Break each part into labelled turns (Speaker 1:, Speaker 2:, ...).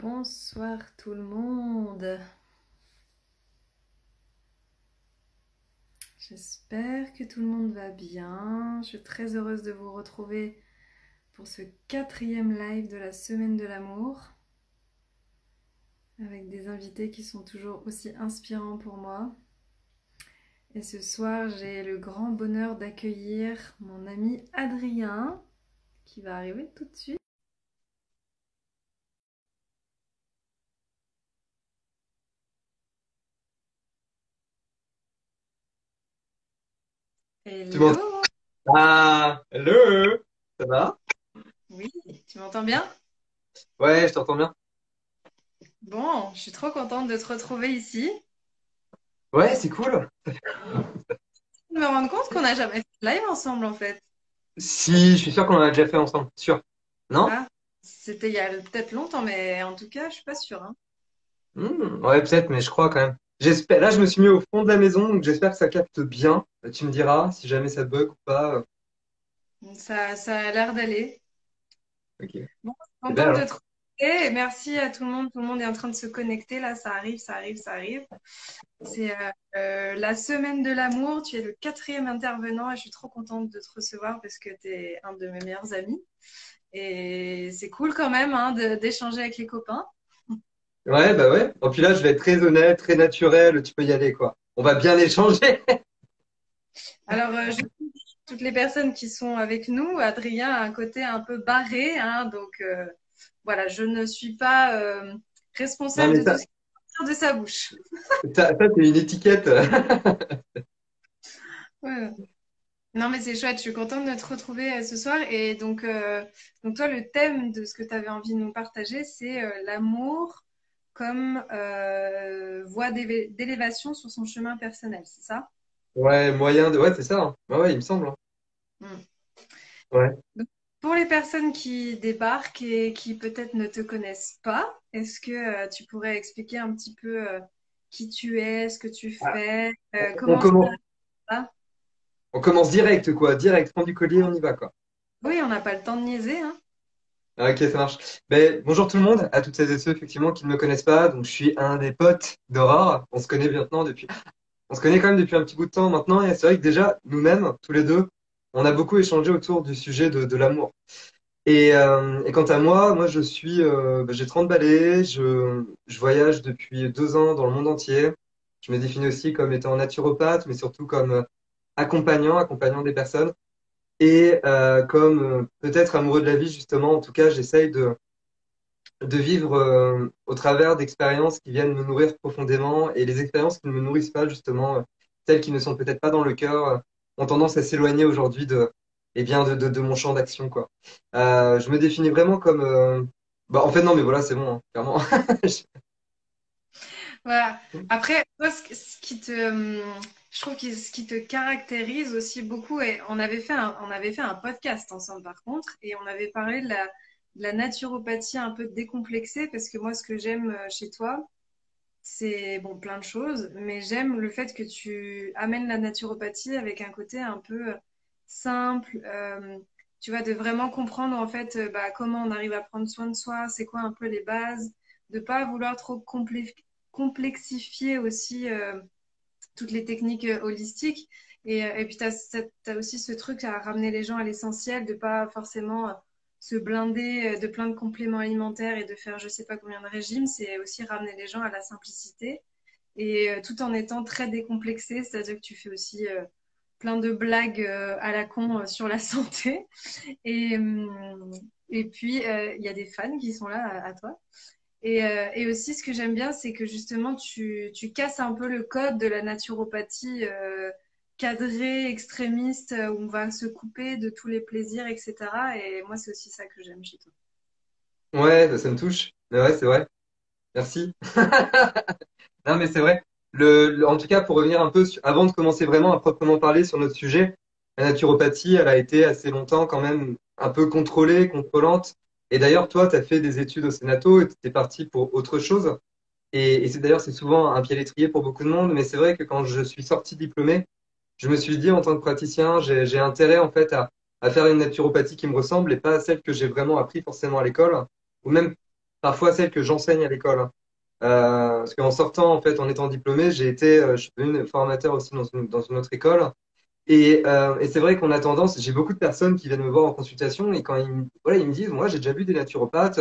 Speaker 1: Bonsoir tout le monde. J'espère que tout le monde va bien. Je suis très heureuse de vous retrouver pour ce quatrième live de la semaine de l'amour avec des invités qui sont toujours aussi inspirants pour moi. Et ce soir, j'ai le grand bonheur d'accueillir mon ami Adrien qui va arriver tout de suite.
Speaker 2: Tu m'entends?
Speaker 1: Hello!
Speaker 2: Ah, hello, ça va?
Speaker 1: Oui, tu m'entends bien?
Speaker 2: Ouais, je t'entends bien.
Speaker 1: Bon, je suis trop contente de te retrouver ici.
Speaker 2: Ouais, c'est cool.
Speaker 1: Je me rends compte qu'on n'a jamais fait de live ensemble en fait.
Speaker 2: Si, je suis sûr qu'on en a déjà fait ensemble, sûr. Non?
Speaker 1: Ah, c'était il y a peut-être longtemps, mais en tout cas, je suis pas sûre, hein.
Speaker 2: Ouais, peut-être, mais je crois quand même. J'espère. Là, je me suis mis au fond de la maison, donc j'espère que ça capte bien. Tu me diras si jamais ça bug ou pas.
Speaker 1: Ça a l'air d'aller.
Speaker 2: Ok,
Speaker 1: Bon,
Speaker 2: c'est belle,
Speaker 1: contente de
Speaker 2: hein?
Speaker 1: te retrouver et merci à tout le monde. Tout le monde est en train de se connecter là. Ça arrive, ça arrive, ça arrive. C'est la semaine de l'amour. Tu es le quatrième intervenant et je suis trop contente de te recevoir parce que tu es un de mes meilleurs amis. Et c'est cool quand même hein, d'échanger avec les copains.
Speaker 2: Ouais, bah ouais. Et puis là, je vais être très honnête, très naturel. Tu peux y aller, quoi. On va bien échanger.
Speaker 1: Alors, je toutes les personnes qui sont avec nous, Adrien a un côté un peu barré, hein, donc voilà, je ne suis pas
Speaker 2: Non,
Speaker 1: responsable
Speaker 2: mais
Speaker 1: de tout ce qui sort de sa bouche.
Speaker 2: ça, c'est une étiquette.
Speaker 1: Ouais. Non, mais c'est chouette, je suis contente de te retrouver ce soir. Et donc toi, le thème de ce que tu avais envie de nous partager, c'est l'amour comme voie d'élévation sur son chemin personnel, c'est ça?
Speaker 2: Ouais, moyen de. Ouais, c'est ça, hein. Ouais, ouais, il me semble, hein.
Speaker 1: Mm.
Speaker 2: Ouais.
Speaker 1: Donc, pour les personnes qui débarquent et qui peut-être ne te connaissent pas, est-ce que tu pourrais expliquer un petit peu qui tu es, ce que tu
Speaker 2: Ah,
Speaker 1: fais,
Speaker 2: on
Speaker 1: comment
Speaker 2: commence.
Speaker 1: ça?
Speaker 2: On commence direct, quoi. Direct, prends du collier, on y va, quoi.
Speaker 1: Oui, on n'a pas le temps de niaiser, hein.
Speaker 2: Ah, ok, ça marche. Ben, bonjour tout le monde, à toutes celles et ceux effectivement qui ne me connaissent pas. Donc, je suis un des potes d'Aurore. On se connaît maintenant depuis. On se connaît quand même depuis un petit bout de temps maintenant. Et c'est vrai que déjà, nous-mêmes, tous les deux, on a beaucoup échangé autour du sujet de l'amour. Et quant à moi, moi, j'ai 30 balais. Je voyage depuis 2 ans dans le monde entier. Je me définis aussi comme étant naturopathe, mais surtout comme accompagnant des personnes. Et comme peut-être amoureux de la vie, justement, en tout cas, j'essaye de vivre au travers d'expériences qui viennent me nourrir profondément. Et les expériences qui ne me nourrissent pas, justement, celles qui ne sont peut-être pas dans le cœur, ont tendance à s'éloigner aujourd'hui de mon champ d'action, quoi. Je me définis vraiment comme... Bah, en fait, non, mais voilà, c'est bon, hein, clairement.
Speaker 1: Voilà. Après, toi, je trouve que ce qui te caractérise aussi beaucoup, et on avait fait un podcast ensemble par contre, et on avait parlé de la naturopathie un peu décomplexée, parce que moi, ce que j'aime chez toi, c'est bon, plein de choses, mais j'aime le fait que tu amènes la naturopathie avec un côté un peu simple, tu vois, de vraiment comprendre en fait bah, comment on arrive à prendre soin de soi, c'est quoi un peu les bases, de pas vouloir trop complexifier aussi toutes les techniques holistiques. Et puis, tu as, aussi ce truc à ramener les gens à l'essentiel, de pas forcément se blinder de plein de compléments alimentaires et de faire je sais pas combien de régimes. C'est aussi ramener les gens à la simplicité et tout en étant très décomplexé, c'est-à-dire que tu fais aussi plein de blagues à la con sur la santé. Et, et puis, il y a des fans qui sont là à toi. Et aussi, ce que j'aime bien, c'est que justement, tu casses un peu le code de la naturopathie cadrée, extrémiste, où on va se couper de tous les plaisirs, etc. Et moi, c'est aussi ça que j'aime chez toi.
Speaker 2: Ouais, ça me touche. Mais ouais, c'est vrai. Merci. Non, mais c'est vrai. En tout cas, pour revenir un peu, avant de commencer vraiment à proprement parler sur notre sujet, la naturopathie, elle a été assez longtemps quand même un peu contrôlée, contrôlante. Et d'ailleurs, toi, tu as fait des études au Sénato et tu es parti pour autre chose. Et c'est d'ailleurs, c'est souvent un pied à l'étrier pour beaucoup de monde. Mais c'est vrai que quand je suis sorti diplômé, je me suis dit, en tant que praticien, j'ai intérêt en fait à faire une naturopathie qui me ressemble et pas à celle que j'ai vraiment appris forcément à l'école, ou même parfois celles que j'enseigne à l'école, hein. Parce qu'en sortant, en fait, en étant diplômé, je suis devenu formateur aussi dans une autre école. Et c'est vrai qu'on a tendance, j'ai beaucoup de personnes qui viennent me voir en consultation et quand voilà, ils me disent, moi, j'ai déjà vu des naturopathes,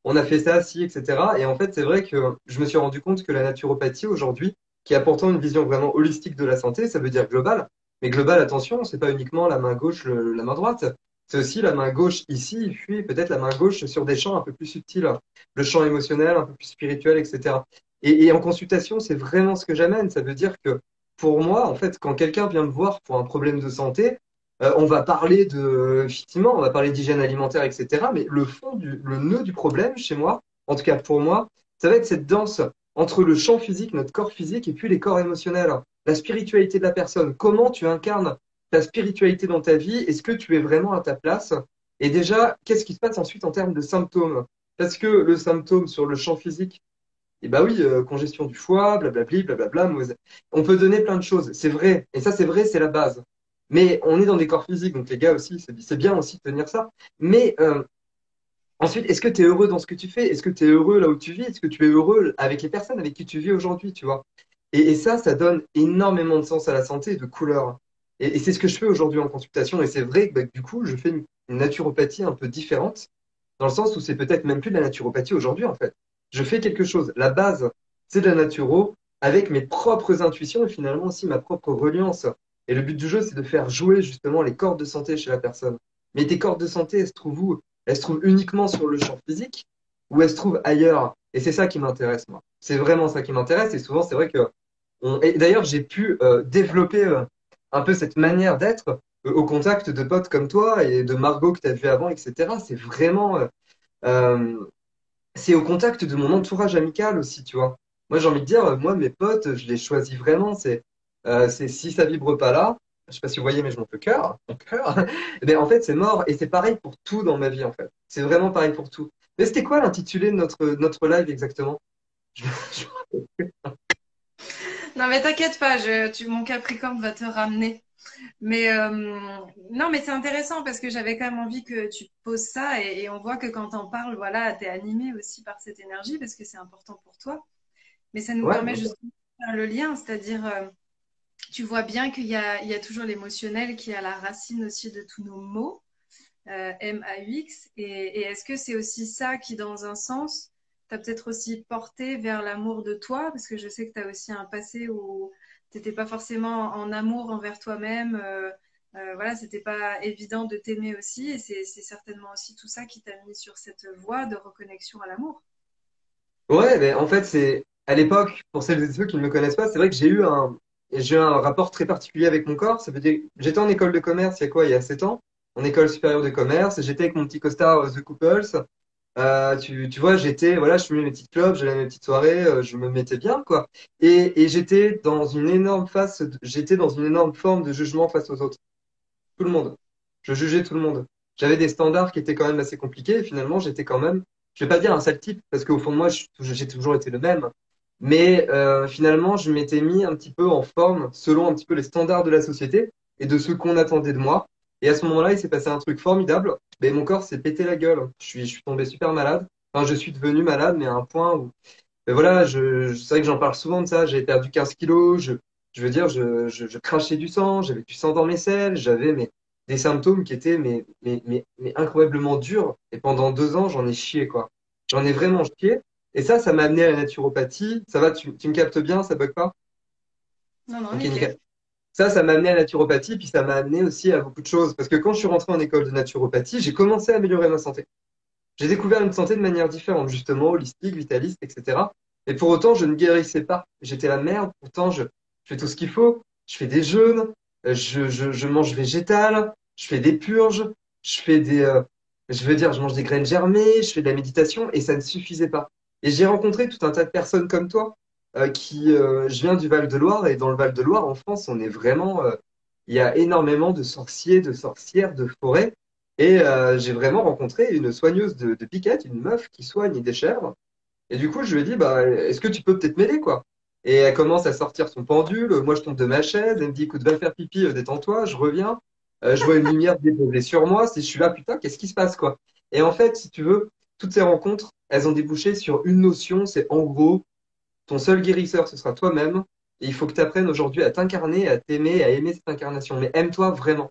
Speaker 2: on a fait ça, ci, etc. Et en fait, c'est vrai que je me suis rendu compte que la naturopathie aujourd'hui, qui a pourtant une vision vraiment holistique de la santé, ça veut dire global. Mais global, attention, c'est pas uniquement la main gauche, la main droite. C'est aussi la main gauche ici, puis peut-être la main gauche sur des champs un peu plus subtils, le champ émotionnel, un peu plus spirituel, etc. Et en consultation, c'est vraiment ce que j'amène. Ça veut dire que pour moi, en fait, quand quelqu'un vient me voir pour un problème de santé, on va parler effectivement, on va parler d'hygiène alimentaire, etc. Mais le nœud du problème chez moi, en tout cas pour moi, ça va être cette danse entre le champ physique, notre corps physique, et puis les corps émotionnels, la spiritualité de la personne. Comment tu incarnes ta spiritualité dans ta vie? Est-ce que tu es vraiment à ta place? Et déjà, qu'est-ce qui se passe ensuite en termes de symptômes? Parce que le symptôme sur le champ physique, et bah oui, congestion du foie, blablabli, blablabla. On peut donner plein de choses, c'est vrai. Et ça, c'est vrai, c'est la base. Mais on est dans des corps physiques, donc les gars aussi, c'est bien aussi de tenir ça. Mais ensuite, est-ce que tu es heureux dans ce que tu fais? Est-ce que tu es heureux là où tu vis? Est-ce que tu es heureux avec les personnes avec qui tu vis aujourd'hui, tu vois? Et ça donne énormément de sens à la santé et de couleur. Et c'est ce que je fais aujourd'hui en consultation. Et c'est vrai que bah, du coup, je fais une naturopathie un peu différente dans le sens où c'est peut-être même plus de la naturopathie aujourd'hui, en fait. Je fais quelque chose. La base, c'est de la naturo, avec mes propres intuitions et finalement aussi ma propre reliance. Et le but du jeu, c'est de faire jouer justement les cordes de santé chez la personne. Mais tes cordes de santé, elles se trouvent où? Elles se trouvent uniquement sur le champ physique ou elles se trouvent ailleurs? Et c'est ça qui m'intéresse, moi. C'est vraiment ça qui m'intéresse. Et souvent, c'est vrai que et d'ailleurs, j'ai pu développer un peu cette manière d'être au contact de potes comme toi et de Margot que tu as vu avant, etc. C'est vraiment, euh, c'est au contact de mon entourage amical aussi, tu vois. Moi, j'ai envie de dire, moi, mes potes, je les choisis vraiment. C'est si ça vibre pas là, je sais pas si vous voyez, mais je montre le cœur, mon cœur. Eh ben, en fait, c'est mort. Et c'est pareil pour tout dans ma vie, en fait. C'est vraiment pareil pour tout. Mais c'était quoi l'intitulé de notre live exactement? Je-
Speaker 1: Non, mais t'inquiète pas, mon Capricorne va te ramener. Mais non, mais c'est intéressant parce que j'avais quand même envie que tu poses ça et on voit que quand t'en parles, voilà, t'es animé aussi par cette énergie parce que c'est important pour toi. Mais ça nous
Speaker 2: Ouais,
Speaker 1: permet
Speaker 2: bien sûr.
Speaker 1: justement de faire le lien, c'est-à-dire, tu vois bien il y a toujours l'émotionnel qui est à la racine aussi de tous nos mots, MAUX. Et est-ce que c'est aussi ça qui, dans un sens, t'a peut-être aussi porté vers l'amour de toi? Parce que je sais que tu as aussi un passé où t'étais pas forcément en amour envers toi-même. Voilà, c'était pas évident de t'aimer aussi. Et c'est certainement aussi tout ça qui t'a mis sur cette voie de reconnexion à l'amour.
Speaker 2: Ouais, mais en fait, c'est à l'époque, pour celles et ceux qui ne me connaissent pas, c'est vrai que j'ai eu un rapport très particulier avec mon corps. Ça veut dire, j'étais en école de commerce il y a quoi, il y a 7 ans, en école supérieure de commerce. J'étais avec mon petit costard The Couples. Tu vois, voilà, je fumais mes petites clopes, j'allais à mes petites soirées, je me mettais bien, quoi. Et j'étais dans une énorme forme de jugement face aux autres. Tout le monde. Je jugeais tout le monde. J'avais des standards qui étaient quand même assez compliqués et finalement, j'étais quand même, je vais pas dire un sale type, parce qu'au fond de moi, j'ai toujours été le même. Mais finalement, je m'étais mis un petit peu en forme selon un petit peu les standards de la société et de ce qu'on attendait de moi. Et à ce moment-là, il s'est passé un truc formidable. Mais mon corps s'est pété la gueule. Je suis tombé super malade. Enfin, je suis devenu malade, mais à un point où mais voilà, c'est vrai que j'en parle souvent de ça. J'ai perdu 15 kilos. Je veux dire, je crachais du sang. J'avais du sang dans mes selles. J'avais des symptômes qui étaient mais incroyablement durs. Et pendant 2 ans, j'en ai chié, quoi. J'en ai vraiment chié. Et ça m'a amené à la naturopathie. Ça va, tu me captes bien, ça bug pas?
Speaker 1: Non, non,
Speaker 2: Ok,
Speaker 1: nickel.
Speaker 2: nickel. Ça m'a amené à la naturopathie, puis ça m'a amené aussi à beaucoup de choses. Parce que quand je suis rentré en école de naturopathie, j'ai commencé à améliorer ma santé. J'ai découvert une santé de manière différente, justement, holistique, vitaliste, etc. Et pour autant, je ne guérissais pas. J'étais la merde, pourtant, je fais tout ce qu'il faut. Je fais des jeûnes, je mange végétal, je fais des purges, je fais je veux dire, je mange des graines germées, je fais de la méditation, et ça ne suffisait pas. Et j'ai rencontré tout un tas de personnes comme toi, je viens du Val-de-Loire, et dans le Val-de-Loire, en France, on est vraiment, il y a énormément de sorciers, de sorcières, de forêts. Et j'ai vraiment rencontré une soigneuse de piquette, une meuf qui soigne des chèvres. Et du coup, je lui ai dit, bah, est-ce que tu peux peut-être m'aider, quoi? Et elle commence à sortir son pendule. Moi, je tombe de ma chaise. Elle me dit, écoute, va faire pipi, détends-toi. Je reviens. Je vois une lumière déposée sur moi. Si je suis là, putain, qu'est-ce qui se passe, quoi? Et en fait, si tu veux, toutes ces rencontres elles ont débouché sur une notion, c'est en gros, ton seul guérisseur, ce sera toi-même. Et il faut que tu apprennes aujourd'hui à t'incarner, à t'aimer, à aimer cette incarnation. Mais aime-toi vraiment.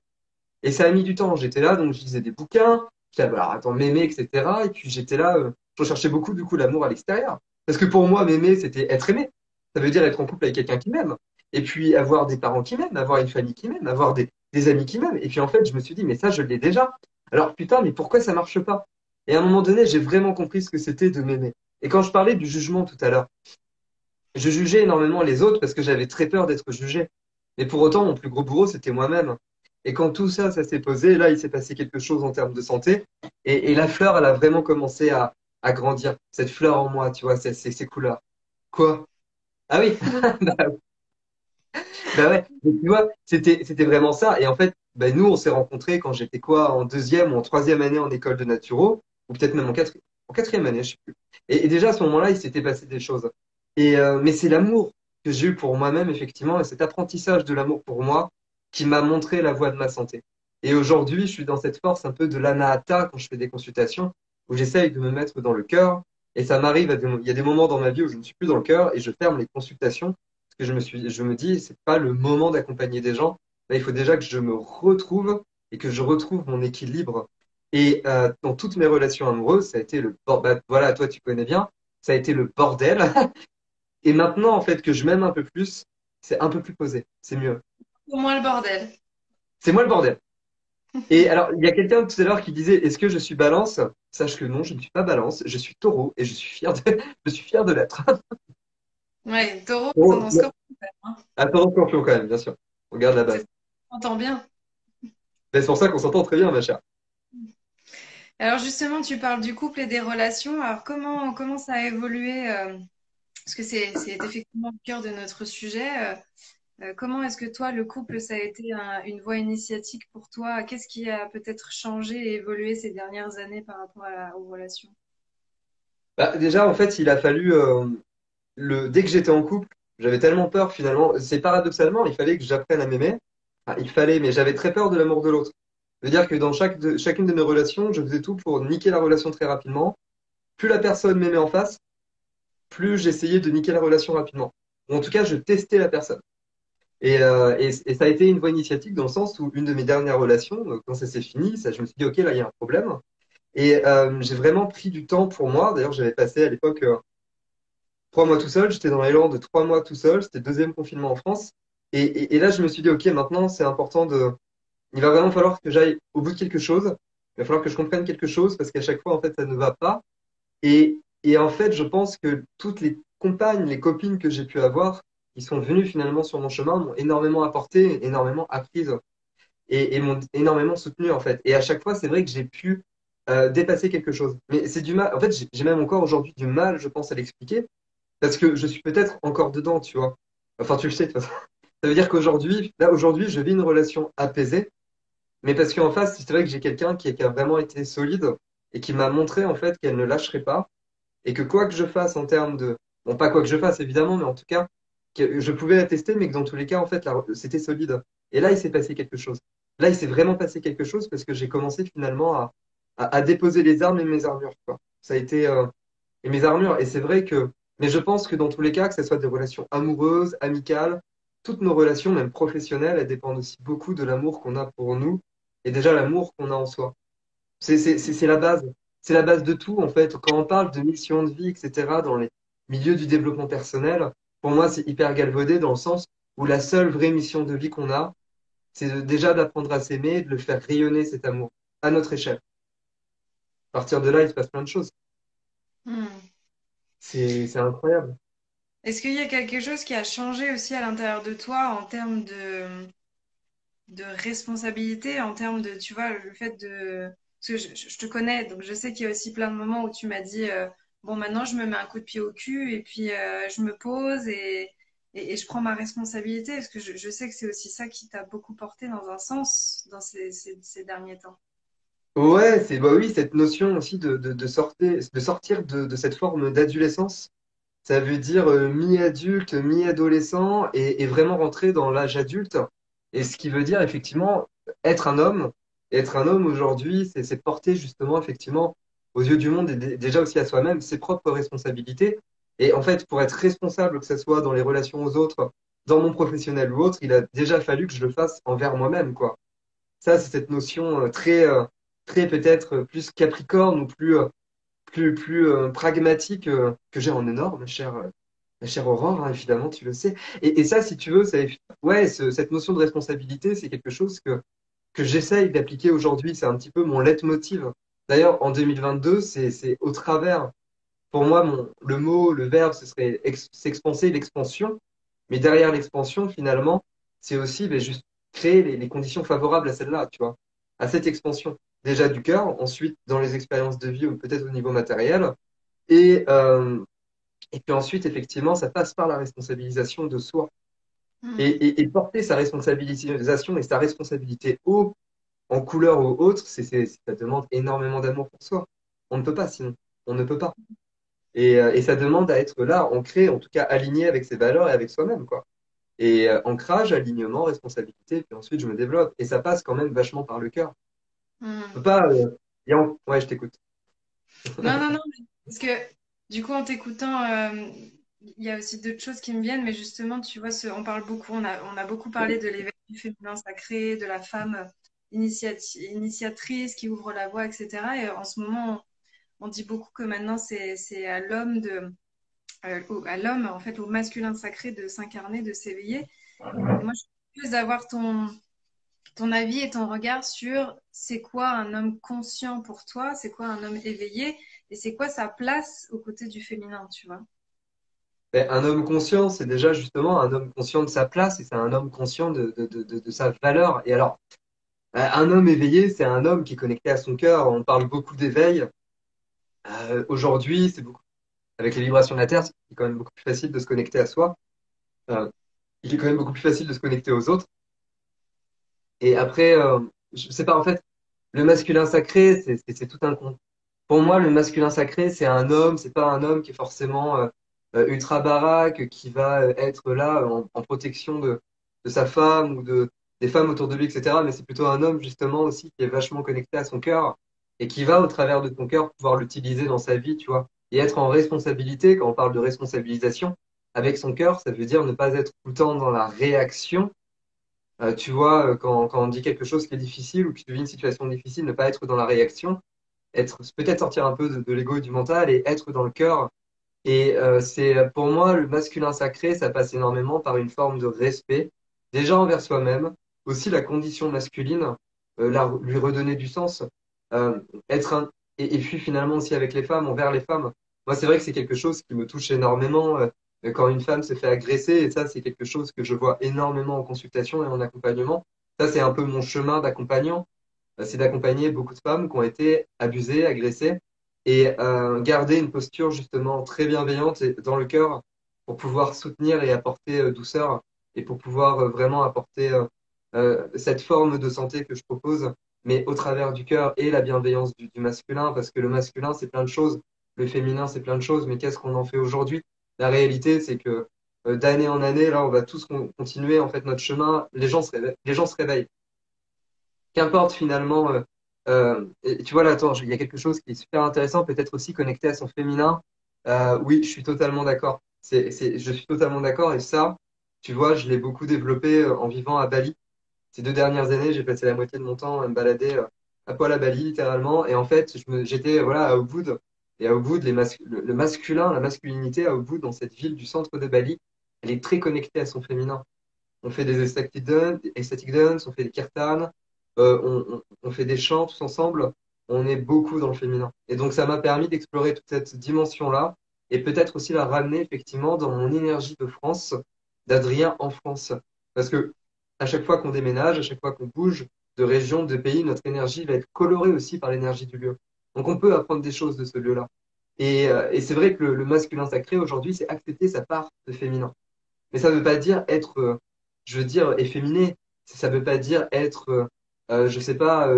Speaker 2: Et ça a mis du temps. J'étais là, donc je lisais des bouquins. J'étais là, bah, alors, attends, m'aimer, etc. Et puis j'étais là, je recherchais beaucoup, du coup, l'amour à l'extérieur. Parce que pour moi, m'aimer, c'était être aimé. Ça veut dire être en couple avec quelqu'un qui m'aime. Et puis avoir des parents qui m'aiment, avoir une famille qui m'aime, avoir des amis qui m'aiment. Et puis en fait, je me suis dit, mais ça, je l'ai déjà. Alors putain, mais pourquoi ça marche pas? Et à un moment donné, j'ai vraiment compris ce que c'était de m'aimer. Et quand je parlais du jugement tout à l'heure, je jugeais énormément les autres parce que j'avais très peur d'être jugé. Mais pour autant, mon plus gros bourreau, c'était moi-même. Et quand tout ça, ça s'est posé, là, il s'est passé quelque chose en termes de santé. Et la fleur, elle a vraiment commencé à grandir. Cette fleur en moi, tu vois, ces couleurs. Quoi? Ah oui, bah ouais. Donc, tu vois, c'était vraiment ça. Et en fait, bah, nous, on s'est rencontrés quand j'étais quoi, en deuxième ou en troisième année en école de naturo, ou peut-être même en quatrième année, je sais plus. Et déjà, à ce moment-là, il s'était passé des choses. Mais c'est l'amour que j'ai eu pour moi-même, effectivement, et cet apprentissage de l'amour pour moi qui m'a montré la voie de ma santé. Et aujourd'hui, je suis dans cette force un peu de l'anahata quand je fais des consultations, où j'essaye de me mettre dans le cœur. Et ça m'arrive, il y a des moments dans ma vie où je ne suis plus dans le cœur et je ferme les consultations parce que je me dis, c'est pas le moment d'accompagner des gens. Là, il faut déjà que je me retrouve et que je retrouve mon équilibre. Et dans toutes mes relations amoureuses, ça a été bah, voilà, toi tu connais bien, ça a été le bordel. Et maintenant, en fait, que je m'aime un peu plus, c'est un peu plus posé, c'est mieux.
Speaker 1: Pour moi, le bordel.
Speaker 2: C'est moi le bordel. Et alors, il y a quelqu'un tout à l'heure qui disait, est-ce que je suis balance? Sache que non, je ne suis pas balance, je suis taureau et je suis fier je suis fier de l'être.
Speaker 1: Ouais, taureau,
Speaker 2: Bon,
Speaker 1: ascendant scorpion, hein.
Speaker 2: attends, scorpion quand même, bien sûr. On garde la
Speaker 1: C'est
Speaker 2: base.
Speaker 1: on entend bien.
Speaker 2: Mais c'est pour ça qu'on s'entend très bien, ma chère.
Speaker 1: Alors justement, tu parles du couple et des relations. Alors comment ça a évolué parce que c'est effectivement le cœur de notre sujet. Comment est-ce que toi, le couple, ça a été une voie initiatique pour toi? Qu'est-ce qui a peut-être changé et évolué ces dernières années par rapport aux relations?
Speaker 2: Bah, déjà, en fait, il a fallu, dès que j'étais en couple, j'avais tellement peur finalement. C'est paradoxalement, il fallait que j'apprenne à m'aimer. Enfin, il fallait, mais j'avais très peur de l'amour de l'autre. C'est-à-dire que dans chacune de mes relations, je faisais tout pour niquer la relation très rapidement. Plus la personne m'aimait en face, plus j'essayais de niquer la relation rapidement. Ou en tout cas, je testais la personne. Et ça a été une voie initiatique dans le sens où une de mes dernières relations, quand ça s'est fini, ça, je me suis dit, OK, là, il y a un problème. Et j'ai vraiment pris du temps pour moi. D'ailleurs, j'avais passé à l'époque 3 mois tout seul. J'étais dans l'élan de 3 mois tout seul. C'était le deuxième confinement en France. Et là, je me suis dit, OK, maintenant, c'est important de. Il va vraiment falloir que j'aille au bout de quelque chose. Il va falloir que je comprenne quelque chose parce qu'à chaque fois, en fait, ça ne va pas. Et en fait, je pense que toutes les compagnes, les copines que j'ai pu avoir, qui sont venues finalement sur mon chemin, m'ont énormément apporté, énormément appris et m'ont énormément soutenu en fait. Et à chaque fois, c'est vrai que j'ai pu dépasser quelque chose. Mais c'est du mal. En fait, j'ai même encore aujourd'hui du mal, je pense, à l'expliquer parce que je suis peut-être encore dedans, tu vois. Enfin, tu le sais de toute façon. Ça veut dire qu'aujourd'hui, là, aujourd'hui, je vis une relation apaisée, mais parce qu'en face, c'est vrai que j'ai quelqu'un qui a vraiment été solide et qui m'a montré en fait qu'elle ne lâcherait pas et que quoi que je fasse en termes de, bon, pas quoi que je fasse évidemment, mais en tout cas, que je pouvais la tester, mais que dans tous les cas, en fait, c'était solide. Et là, il s'est passé quelque chose. Là, il s'est vraiment passé quelque chose parce que j'ai commencé finalement à déposer les armes et mes armures, quoi. Ça a été, et mes armures. Et c'est vrai que, mais je pense que dans tous les cas, que ce soit des relations amoureuses, amicales, toutes nos relations, même professionnelles, elles dépendent aussi beaucoup de l'amour qu'on a pour nous et déjà l'amour qu'on a en soi. C'est la base. C'est la base de tout, en fait. Quand on parle de mission de vie, etc., dans les milieux du développement personnel, pour moi, c'est hyper galvaudé dans le sens où la seule vraie mission de vie qu'on a, c'est déjà d'apprendre à s'aimer et de le faire rayonner cet amour à notre échelle. À partir de là, il se passe plein de choses.
Speaker 1: Hmm.
Speaker 2: C'est incroyable.
Speaker 1: Est-ce qu'il y a quelque chose qui a changé aussi à l'intérieur de toi en termes de responsabilité, en termes de, tu vois, le fait de... Parce que je te connais, donc je sais qu'il y a aussi plein de moments où tu m'as dit, bon, maintenant je me mets un coup de pied au cul et puis je me pose et je prends ma responsabilité, parce que je sais que c'est aussi ça qui t'a beaucoup porté dans un sens dans ces derniers temps.
Speaker 2: Ouais, c'est bah oui, cette notion aussi de sortir de cette forme d'adolescence. Ça veut dire mi-adulte, mi-adolescent et vraiment rentrer dans l'âge adulte. Et ce qui veut dire effectivement être un homme. Et être un homme aujourd'hui, c'est porter justement effectivement. aux yeux du monde et déjà aussi à soi-même ses propres responsabilités. Et en fait, pour être responsable, que ce soit dans les relations aux autres, dans mon professionnel ou autre, il a déjà fallu que je le fasse envers moi-même, quoi. Ça, c'est cette notion très peut-être plus capricorne ou plus pragmatique que j'ai en honneur, ma chère Aurore, hein, évidemment, tu le sais. Et ça, si tu veux, ouais, cette notion de responsabilité, c'est quelque chose que j'essaye d'appliquer aujourd'hui. C'est un petit peu mon leitmotiv. D'ailleurs, en 2022, c'est au travers. Pour moi, le mot, le verbe, ce serait s'expanser, l'expansion. Mais derrière l'expansion, finalement, c'est aussi ben, juste créer les conditions favorables à celle-là, tu vois, à cette expansion. Déjà du cœur, ensuite dans les expériences de vie ou peut-être au niveau matériel. Et, euh, et puis ensuite, effectivement, ça passe par la responsabilisation de soi.
Speaker 1: Mm.
Speaker 2: Et porter sa responsabilisation et sa responsabilité haut, en couleur ou autre, ça demande énormément d'amour pour soi. On ne peut pas sinon. On ne peut pas. Et ça demande à être là, ancré, en tout cas aligné avec ses valeurs et avec soi-même, quoi. Et ancrage, alignement, responsabilité, puis ensuite je me développe. Et ça passe quand même vachement par le cœur. On peut
Speaker 1: Mm.
Speaker 2: pas. Ouais, je t'écoute.
Speaker 1: Non, non, non, parce que du coup, en t'écoutant, il y a aussi d'autres choses qui me viennent, mais justement, tu vois, on parle beaucoup, on a beaucoup parlé de l'éveil du féminin sacré, de la femme initiatrice qui ouvre la voie, etc. Et en ce moment, on dit beaucoup que maintenant, c'est à l'homme à l'homme, en fait, au masculin sacré de s'incarner, de s'éveiller. Et moi, je suis curieuse d'avoir ton avis et ton regard sur c'est quoi un homme conscient pour toi, c'est quoi un homme éveillé et c'est quoi sa place aux côtés du féminin, tu vois.
Speaker 2: Mais un homme conscient, c'est déjà justement un homme conscient de sa place et c'est un homme conscient de sa valeur. Et alors, un homme éveillé, c'est un homme qui est connecté à son cœur. On parle beaucoup d'éveil. Aujourd'hui, avec les vibrations de la Terre, c'est quand même beaucoup plus facile de se connecter à soi. Euh, il est quand même beaucoup plus facile de se connecter aux autres. Et après, je sais pas, en fait, le masculin sacré, c'est tout un conte. Pour moi, le masculin sacré, c'est un homme, c'est pas un homme qui est forcément ultra baraque, qui va être là en protection de sa femme ou des femmes autour de lui, etc. Mais c'est plutôt un homme, justement, aussi, qui est vachement connecté à son cœur et qui va, au travers de ton cœur, pouvoir l'utiliser dans sa vie, tu vois. Et être en responsabilité, quand on parle de responsabilisation, avec son cœur, ça veut dire ne pas être tout le temps dans la réaction. Tu vois, quand on dit quelque chose qui est difficile ou que tu vis une situation difficile, ne pas être dans la réaction, peut-être sortir un peu de l'ego et du mental et être dans le cœur. Et c'est pour moi le masculin sacré, ça passe énormément par une forme de respect, déjà envers soi-même, aussi la condition masculine, lui redonner du sens, euh, être un, et puis finalement aussi avec les femmes, envers les femmes. Moi, c'est vrai que c'est quelque chose qui me touche énormément quand une femme se fait agresser, et ça, c'est quelque chose que je vois énormément en consultation et en accompagnement. Ça, c'est un peu mon chemin d'accompagnant, c'est d'accompagner beaucoup de femmes qui ont été abusées, agressées, et garder une posture justement très bienveillante et dans le cœur pour pouvoir soutenir et apporter douceur et pour pouvoir vraiment apporter cette forme de santé que je propose, mais au travers du cœur et la bienveillance du masculin, parce que le masculin, c'est plein de choses, le féminin, c'est plein de choses, mais qu'est-ce qu'on en fait aujourd'hui? La réalité, c'est que d'année en année, là, on va tous continuer en fait notre chemin. Les gens se réveillent. Qu'importe finalement. Et tu vois là, attends, il y a quelque chose qui est super intéressant, peut-être aussi connecté à son féminin. Oui, je suis totalement d'accord. Je suis totalement d'accord. Et ça, tu vois, je l'ai beaucoup développé en vivant à Bali. Ces 2 dernières années, j'ai passé la moitié de mon temps à me balader à poil à Bali, littéralement. Et en fait, j'étais voilà, à Ubud. Et à Ubud, le masculin, la masculinité à Ubud, dans cette ville du centre de Bali, elle est très connectée à son féminin. On fait des ecstatic dance, on fait des kirtans, on fait des chants tous ensemble. On est beaucoup dans le féminin. Et donc, ça m'a permis d'explorer toute cette dimension-là et peut-être aussi la ramener effectivement dans mon énergie de France, d'Adrien en France. Parce que à chaque fois qu'on déménage, à chaque fois qu'on bouge de région, de pays, notre énergie va être colorée aussi par l'énergie du lieu. Donc, on peut apprendre des choses de ce lieu-là. Et c'est vrai que le masculin sacré aujourd'hui, c'est accepter sa part de féminin. Mais ça ne veut pas dire être, je veux dire, efféminé. Ça ne veut pas dire être, je sais pas,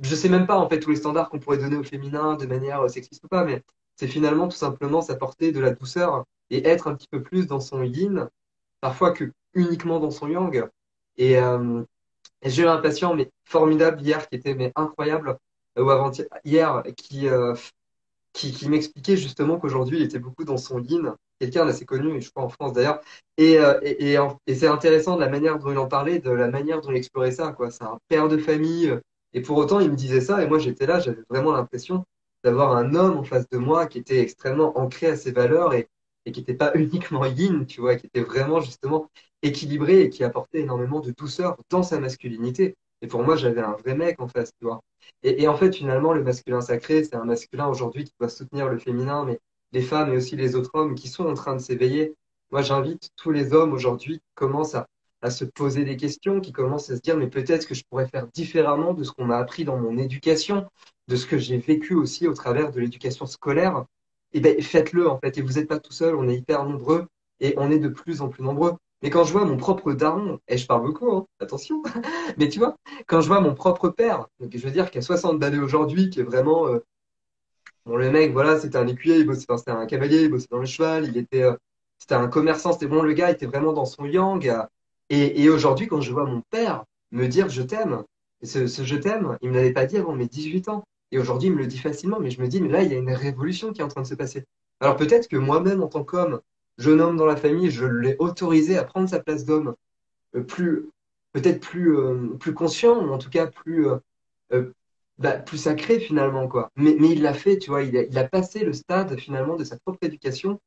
Speaker 2: je sais même pas en fait tous les standards qu'on pourrait donner au féminin de manière sexiste ou pas, mais c'est finalement tout simplement s'apporter de la douceur et être un petit peu plus dans son yin, parfois que uniquement dans son yang. Et, j'ai eu un patient mais formidable hier qui était mais incroyable. ou hier, qui m'expliquait justement qu'aujourd'hui, il était beaucoup dans son yin, quelqu'un d'assez connu, je crois en France d'ailleurs, et c'est intéressant de la manière dont il en parlait, de la manière dont il explorait ça, quoi. C'est un père de famille, et pour autant, il me disait ça, et moi j'étais là, j'avais vraiment l'impression d'avoir un homme en face de moi qui était extrêmement ancré à ses valeurs et qui n'était pas uniquement yin, tu vois, qui était vraiment justement équilibré et qui apportait énormément de douceur dans sa masculinité. Et pour moi, j'avais un vrai mec en face, tu vois. Et en fait, finalement, le masculin sacré, c'est un masculin aujourd'hui qui doit soutenir le féminin, mais les femmes et aussi les autres hommes qui sont en train de s'éveiller. Moi, j'invite tous les hommes aujourd'hui qui commencent à se poser des questions, qui commencent à se dire, mais peut-être que je pourrais faire différemment de ce qu'on m'a appris dans mon éducation, de ce que j'ai vécu aussi au travers de l'éducation scolaire. Eh ben, faites-le, en fait. Et vous n'êtes pas tout seul, on est hyper nombreux et on est de plus en plus nombreux. Mais quand je vois mon propre daron, et je parle beaucoup, hein, attention, mais tu vois, quand je vois mon propre père, donc je veux dire qui a 60 balais aujourd'hui, qui est vraiment bon le mec, voilà, c'était un écuyer, il bossait, enfin, c'était un cavalier, il bossait dans le cheval, c'était un commerçant, c'était bon le gars, il était vraiment dans son yang. Et aujourd'hui, quand je vois mon père me dire je t'aime, et ce je t'aime, il me l'avait pas dit avant mes 18 ans. Et aujourd'hui, il me le dit facilement, mais je me dis, mais là, il y a une révolution qui est en train de se passer. Alors peut-être que moi-même, en tant qu'homme, jeune homme dans la famille, je l'ai autorisé à prendre sa place d'homme plus, peut-être plus conscient, ou en tout cas euh, plus sacré finalement, quoi. Mais il l'a fait, tu vois, il a passé le stade finalement de sa propre éducation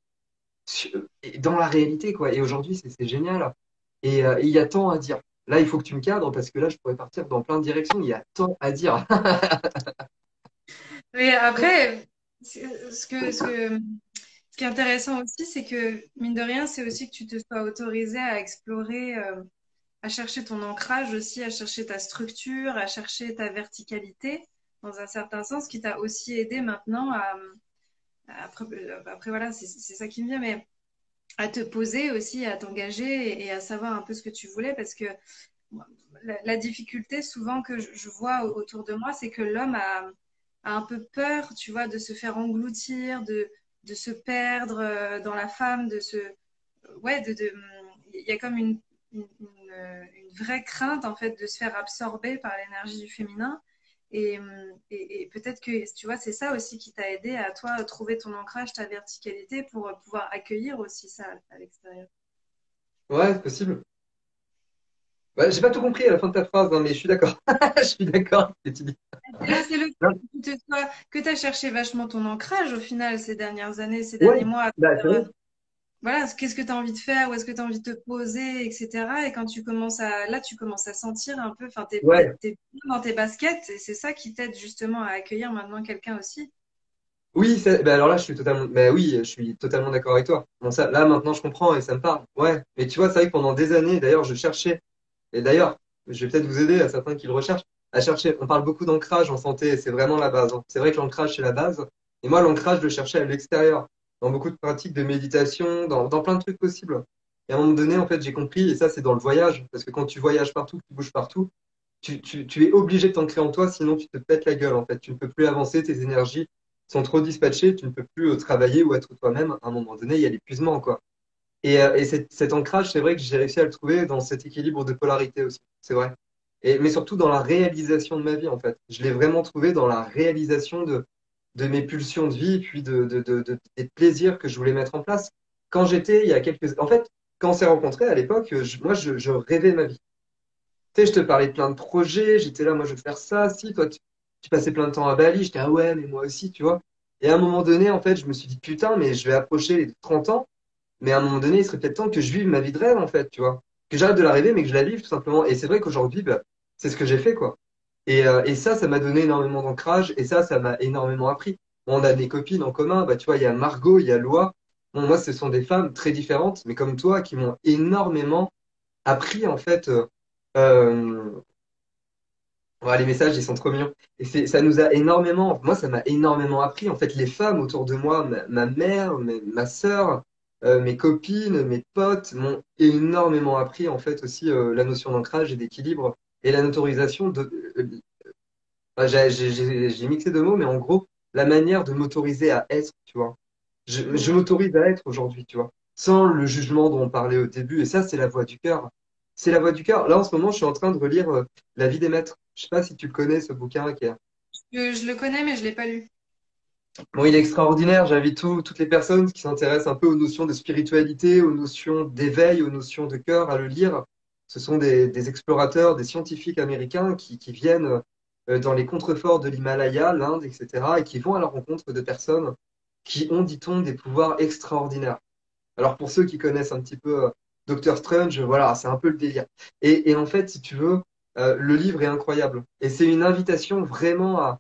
Speaker 2: dans la réalité, quoi. Et aujourd'hui, c'est génial. Et il y a tant à dire. Là, il faut que tu me cadres parce que là, je pourrais partir dans plein de directions. Il y a tant à dire.
Speaker 1: Mais après, ce qui est intéressant aussi, c'est que, mine de rien, c'est aussi que tu te sois autorisé à explorer, à chercher ton ancrage aussi, à chercher ta structure, à chercher ta verticalité, dans un certain sens, qui t'a aussi aidé maintenant après voilà, c'est ça qui me vient, mais à te poser aussi, à t'engager et à savoir un peu ce que tu voulais, parce que la difficulté souvent que je vois autour de moi, c'est que l'homme a un peu peur, tu vois, de se faire engloutir, de se perdre dans la femme, ouais, il y a comme une vraie crainte en fait de se faire absorber par l'énergie du féminin. Et peut-être que, tu vois, c'est ça aussi qui t'a aidé à toi trouver ton ancrage, ta verticalité pour pouvoir accueillir aussi ça à l'extérieur.
Speaker 2: Ouais, c'est possible. Ouais, j'ai pas tout compris à la fin de ta phrase, hein, mais je suis d'accord. Je suis d'accord avec ce que tu dis.
Speaker 1: C'est le fait que tu as cherché vachement ton ancrage au final ces dernières années, ces
Speaker 2: Ouais,
Speaker 1: derniers mois.
Speaker 2: bah, c'est vrai.
Speaker 1: Voilà, qu'est-ce que tu as envie de faire, où est-ce que tu as envie de te poser, etc. Et quand tu commences là, tu commences à sentir un peu, enfin,
Speaker 2: Ouais.
Speaker 1: t'es bien dans tes baskets et c'est ça qui t'aide justement à accueillir maintenant quelqu'un aussi.
Speaker 2: Oui, bah alors là, oui, je suis totalement d'accord avec toi. Bon, ça, là, maintenant, je comprends et ça me parle. Ouais. Mais tu vois, c'est vrai que pendant des années, d'ailleurs, je cherchais, et d'ailleurs, je vais peut-être vous aider à certains qui le recherchent, à chercher. On parle beaucoup d'ancrage en santé et c'est vraiment la base, hein. C'est vrai que l'ancrage, c'est la base. Et moi, l'ancrage, je le cherchais à l'extérieur, dans beaucoup de pratiques de méditation, dans plein de trucs possibles. Et à un moment donné, en fait, j'ai compris, et ça, c'est dans le voyage, parce que quand tu voyages partout, que tu bouges partout, tu es obligé de t'ancrer en toi, sinon tu te pètes la gueule, en fait. Tu ne peux plus avancer, tes énergies sont trop dispatchées, tu ne peux plus travailler ou être toi-même. À un moment donné, il y a l'épuisement, quoi. Et cet ancrage, c'est vrai que j'ai réussi à le trouver dans cet équilibre de polarité aussi, c'est vrai. Mais surtout dans la réalisation de ma vie, en fait. Je l'ai vraiment trouvé dans la réalisation de mes pulsions de vie, puis des plaisirs que je voulais mettre en place. Quand j'étais, il y a quelques... En fait, quand on s'est rencontrés à l'époque, je rêvais ma vie. Tu sais, je te parlais de plein de projets, j'étais là, moi je veux faire ça, si, toi tu passais plein de temps à Bali, j'étais ah ouais, mais moi aussi, tu vois. Et à un moment donné, en fait, je me suis dit putain, mais je vais approcher les 30 ans, mais à un moment donné, il serait peut-être temps que je vive ma vie de rêve, en fait, tu vois. Que j'arrête de la rêver, mais que je la vive tout simplement. Et c'est vrai qu'aujourd'hui, bah, c'est ce que j'ai fait, quoi. Et ça m'a donné énormément d'ancrage, et ça m'a énormément appris. Bon, on a des copines en commun, bah, tu vois, il y a Margot, il y a Loa. Bon, moi, ce sont des femmes très différentes, mais comme toi, qui m'ont énormément appris, en fait. Euh, Ouais, les messages, ils sont trop mignons. Et ça nous a énormément, moi, ça m'a énormément appris. En fait, les femmes autour de moi, ma mère, ma sœur, mes copines, mes potes m'ont énormément appris, en fait, aussi la notion d'ancrage et d'équilibre et la notorisation enfin, j'ai mixé deux mots, mais en gros, la manière de m'autoriser à être, tu vois. Je m'autorise à être aujourd'hui, tu vois, sans le jugement dont on parlait au début. Et ça, c'est la voix du cœur. C'est la voix du cœur. Là, en ce moment, je suis en train de relire La vie des maîtres. Je sais pas si tu le connais, ce bouquin qui est.
Speaker 1: Je le connais, mais je l'ai pas lu.
Speaker 2: Bon, il est extraordinaire. J'invite toutes les personnes qui s'intéressent un peu aux notions de spiritualité, aux notions d'éveil, aux notions de cœur à le lire. Ce sont des explorateurs, des scientifiques américains qui viennent dans les contreforts de l'Himalaya, l'Inde, etc., et qui vont à la rencontre de personnes qui ont, dit-on, des pouvoirs extraordinaires. Alors pour ceux qui connaissent un petit peu Dr. Strange, voilà, c'est un peu le délire. Et en fait, si tu veux, le livre est incroyable. Et c'est une invitation vraiment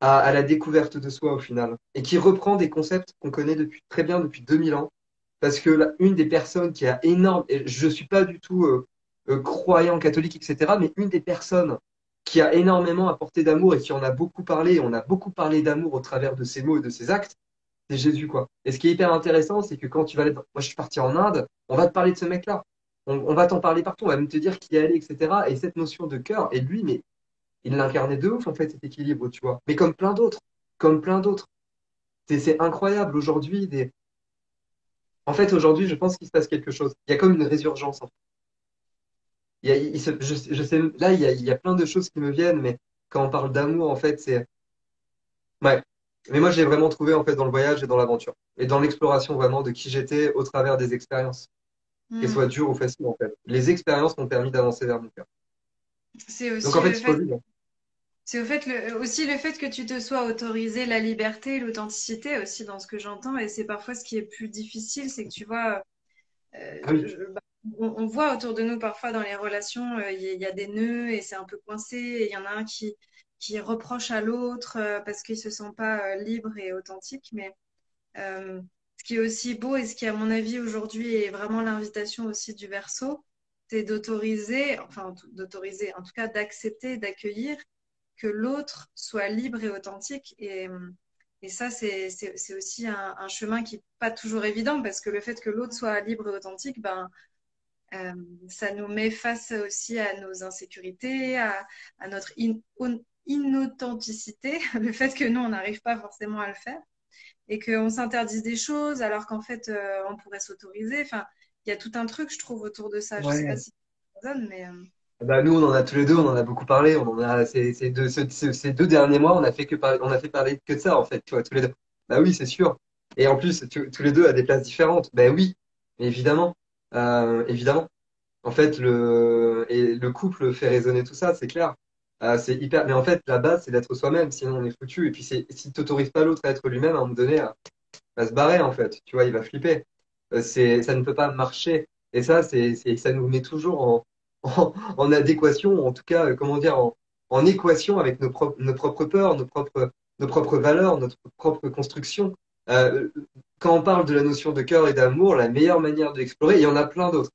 Speaker 2: à la découverte de soi au final. Et qui reprend des concepts qu'on connaît depuis, très bien depuis 2000 ans. Parce que une des personnes qui a énorme, et je suis pas du tout croyant catholique, etc., mais une des personnes qui a énormément apporté d'amour et qui en a beaucoup parlé, et on a beaucoup parlé d'amour au travers de ses mots et de ses actes, c'est Jésus, quoi. Et ce qui est hyper intéressant, c'est que quand tu vas aller, moi je suis parti en Inde, on va te parler de ce mec-là. On va t'en parler partout, on va même te dire qui est allé, etc. Et cette notion de cœur, et lui, mais il l'incarnait de ouf, en fait, cet équilibre, tu vois. Mais comme plein d'autres, comme plein d'autres. C'est incroyable aujourd'hui. En fait, aujourd'hui, je pense qu'il se passe quelque chose. Il y a comme une résurgence, en fait. Je sais, là, il y a plein de choses qui me viennent, mais quand on parle d'amour, en fait, c'est. Ouais. Mais moi, je l'ai vraiment trouvé, en fait, dans le voyage et dans l'aventure. Et dans l'exploration, vraiment, de qui j'étais au travers des expériences. Qu'elles
Speaker 1: Hmm.
Speaker 2: soient dures ou faciles, en fait. Les expériences m'ont permis d'avancer vers mon cœur.
Speaker 1: C'est
Speaker 2: Donc, en
Speaker 1: aussi
Speaker 2: fait,
Speaker 1: le
Speaker 2: il faut
Speaker 1: fait,
Speaker 2: vivre.
Speaker 1: c'est au fait aussi le fait que tu te sois autorisé la liberté, l'authenticité aussi dans ce que j'entends. Et c'est parfois ce qui est plus difficile, c'est que tu vois,
Speaker 2: Ah oui.
Speaker 1: on voit autour de nous parfois dans les relations, il y a des nœuds et c'est un peu coincé. Et il y en a un qui reproche à l'autre parce qu'il se sent pas libre et authentique. Mais Euh, ce qui est aussi beau et ce qui, à mon avis, aujourd'hui est vraiment l'invitation aussi du Verseau, c'est d'autoriser, enfin d'autoriser, en tout cas d'accepter, d'accueillir que l'autre soit libre et authentique. Et ça, c'est aussi un chemin qui n'est pas toujours évident parce que le fait que l'autre soit libre et authentique, ben, euh, ça nous met face aussi à nos insécurités, à notre inauthenticité, le fait que nous, on n'arrive pas forcément à le faire et qu'on s'interdise des choses alors qu'en fait, on pourrait s'autoriser. Enfin, il y a tout un truc, je trouve, autour de ça. Je sais pas
Speaker 2: Ouais.
Speaker 1: si ça résonne, mais
Speaker 2: Bah, nous, on en a tous les deux, on en a beaucoup parlé. On en a, ces 2 derniers mois, on a fait parler que de ça, en fait, tu vois, tous les deux. Bah oui, c'est sûr. Et en plus, tous les deux à des places différentes. Bah oui, mais évidemment. Évidemment. En fait, le couple fait résonner tout ça, c'est clair. C'est hyper. Mais en fait, la base, c'est d'être soi-même, sinon on est foutu. Et puis, si tu n'autorises pas l'autre à être lui-même, à un moment donné, va se barrer, en fait. Tu vois, il va flipper. Ça ne peut pas marcher. Et ça, ça nous met toujours en adéquation, en tout cas, comment dire, en équation avec nos propres peurs, nos propres valeurs, notre propre construction. Euh, Quand on parle de la notion de cœur et d'amour, la meilleure manière de l'explorer, il y en a plein d'autres.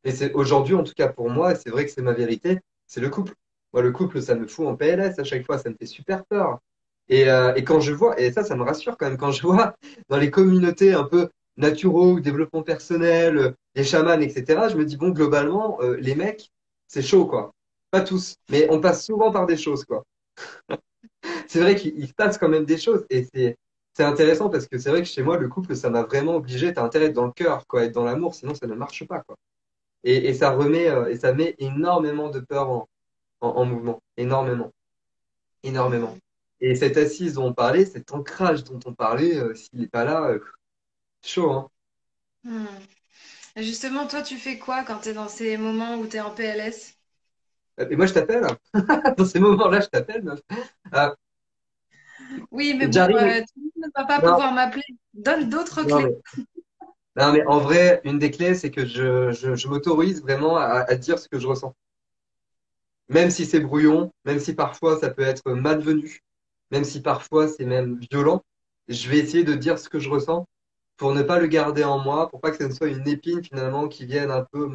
Speaker 2: Et c'est aujourd'hui, en tout cas pour moi, et c'est vrai que c'est ma vérité, c'est le couple. Moi, le couple, ça me fout en PLS à chaque fois, ça me fait super peur. Et quand je vois, et ça me rassure quand même, quand je vois dans les communautés un peu naturaux ou développement personnel, les chamans, etc., je me dis, bon, globalement, les mecs, c'est chaud, quoi. Pas tous, mais on passe souvent par des choses, quoi. C'est vrai qu'il se passe quand même des choses, et c'est intéressant parce que c'est vrai que chez moi, le couple, ça m'a vraiment obligé, t'as intérêt à être dans le cœur, quoi, être dans l'amour, sinon ça ne marche pas, quoi. Et ça remet, et ça met énormément de peur en mouvement, énormément, énormément.
Speaker 1: hmm,
Speaker 2: Et cette assise dont on parlait, cet ancrage dont on parlait, s'il n'est pas là, chaud, hein.
Speaker 1: hmm. Justement, toi, tu fais quoi quand tu es dans ces moments où tu es en PLS?
Speaker 2: Et moi, je t'appelle. Dans ces moments-là, je t'appelle, meuf. Euh,
Speaker 1: Oui, mais bon,
Speaker 2: J'arrive.
Speaker 1: tout le monde ne va pas
Speaker 2: Non,
Speaker 1: pouvoir m'appeler. Donne d'autres
Speaker 2: non,
Speaker 1: clés.
Speaker 2: mais, non, mais en vrai, une des clés, c'est que je m'autorise vraiment à dire ce que je ressens. Même si c'est brouillon, même si parfois ça peut être malvenu, même si parfois c'est même violent, je vais essayer de dire ce que je ressens pour ne pas le garder en moi, pour pas que ce ne soit une épine finalement qui vienne un peu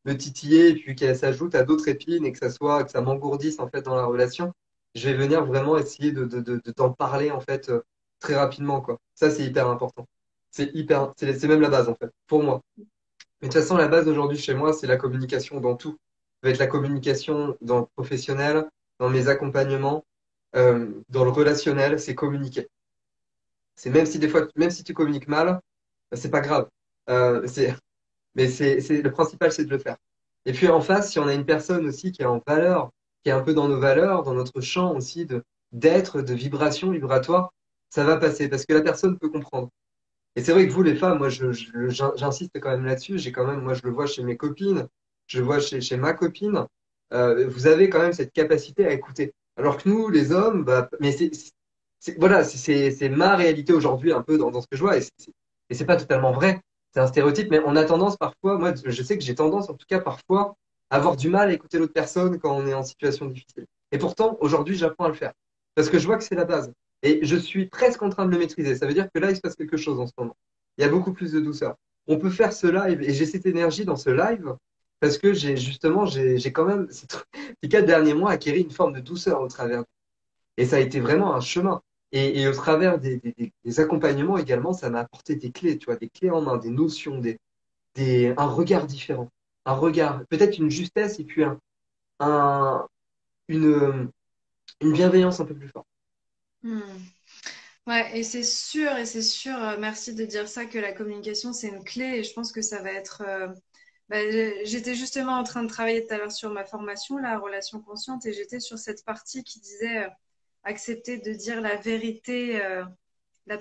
Speaker 2: me titiller et puis qu'elle s'ajoute à d'autres épines et que ça m'engourdisse en fait dans la relation. Je vais venir vraiment essayer d'en parler en fait très rapidement quoi. Ça c'est hyper important. C'est même la base en fait pour moi. Mais de toute façon, la base aujourd'hui chez moi, c'est la communication dans tout. Ça va être la communication dans le professionnel, dans mes accompagnements, dans le relationnel, c'est communiquer. C'est même si des fois, même si tu communiques mal, c'est pas grave. C'est, mais le principal, c'est de le faire. Et puis en face, si on a une personne aussi qui est en valeur, qui est un peu dans nos valeurs, dans notre champ aussi d'être, de vibration vibratoire, ça va passer parce que la personne peut comprendre. Et c'est vrai que vous, les femmes, moi, j'insiste quand même là-dessus. J'ai quand même, moi, je le vois chez mes copines, je le vois chez ma copine. Vous avez quand même cette capacité à écouter. Alors que nous, les hommes, bah, mais voilà, c'est ma réalité aujourd'hui un peu dans ce que je vois. Et c'est pas totalement vrai. C'est un stéréotype, mais on a tendance parfois, moi, je sais que j'ai tendance, en tout cas parfois, à avoir du mal à écouter l'autre personne quand on est en situation difficile. Et pourtant, aujourd'hui, j'apprends à le faire. Parce que je vois que c'est la base. Et je suis presque en train de le maîtriser. Ça veut dire que là, il se passe quelque chose en ce moment. Il y a beaucoup plus de douceur. On peut faire ce live et j'ai cette énergie dans ce live parce que j'ai quand même ces 4 derniers mois acquis une forme de douceur au travers. Et ça a été vraiment un chemin. Et au travers des accompagnements également, ça m'a apporté des clés, tu vois, des clés en main, des notions, un regard différent. Un regard, peut-être une justesse et puis un, une, une bienveillance un peu plus forte.
Speaker 1: Hmm. Ouais, et c'est sûr, merci de dire ça, que la communication, c'est une clé, et je pense que ça va être... j'étais justement en train de travailler tout à l'heure sur ma formation, la relation consciente, et j'étais sur cette partie qui disait accepter de dire la vérité, la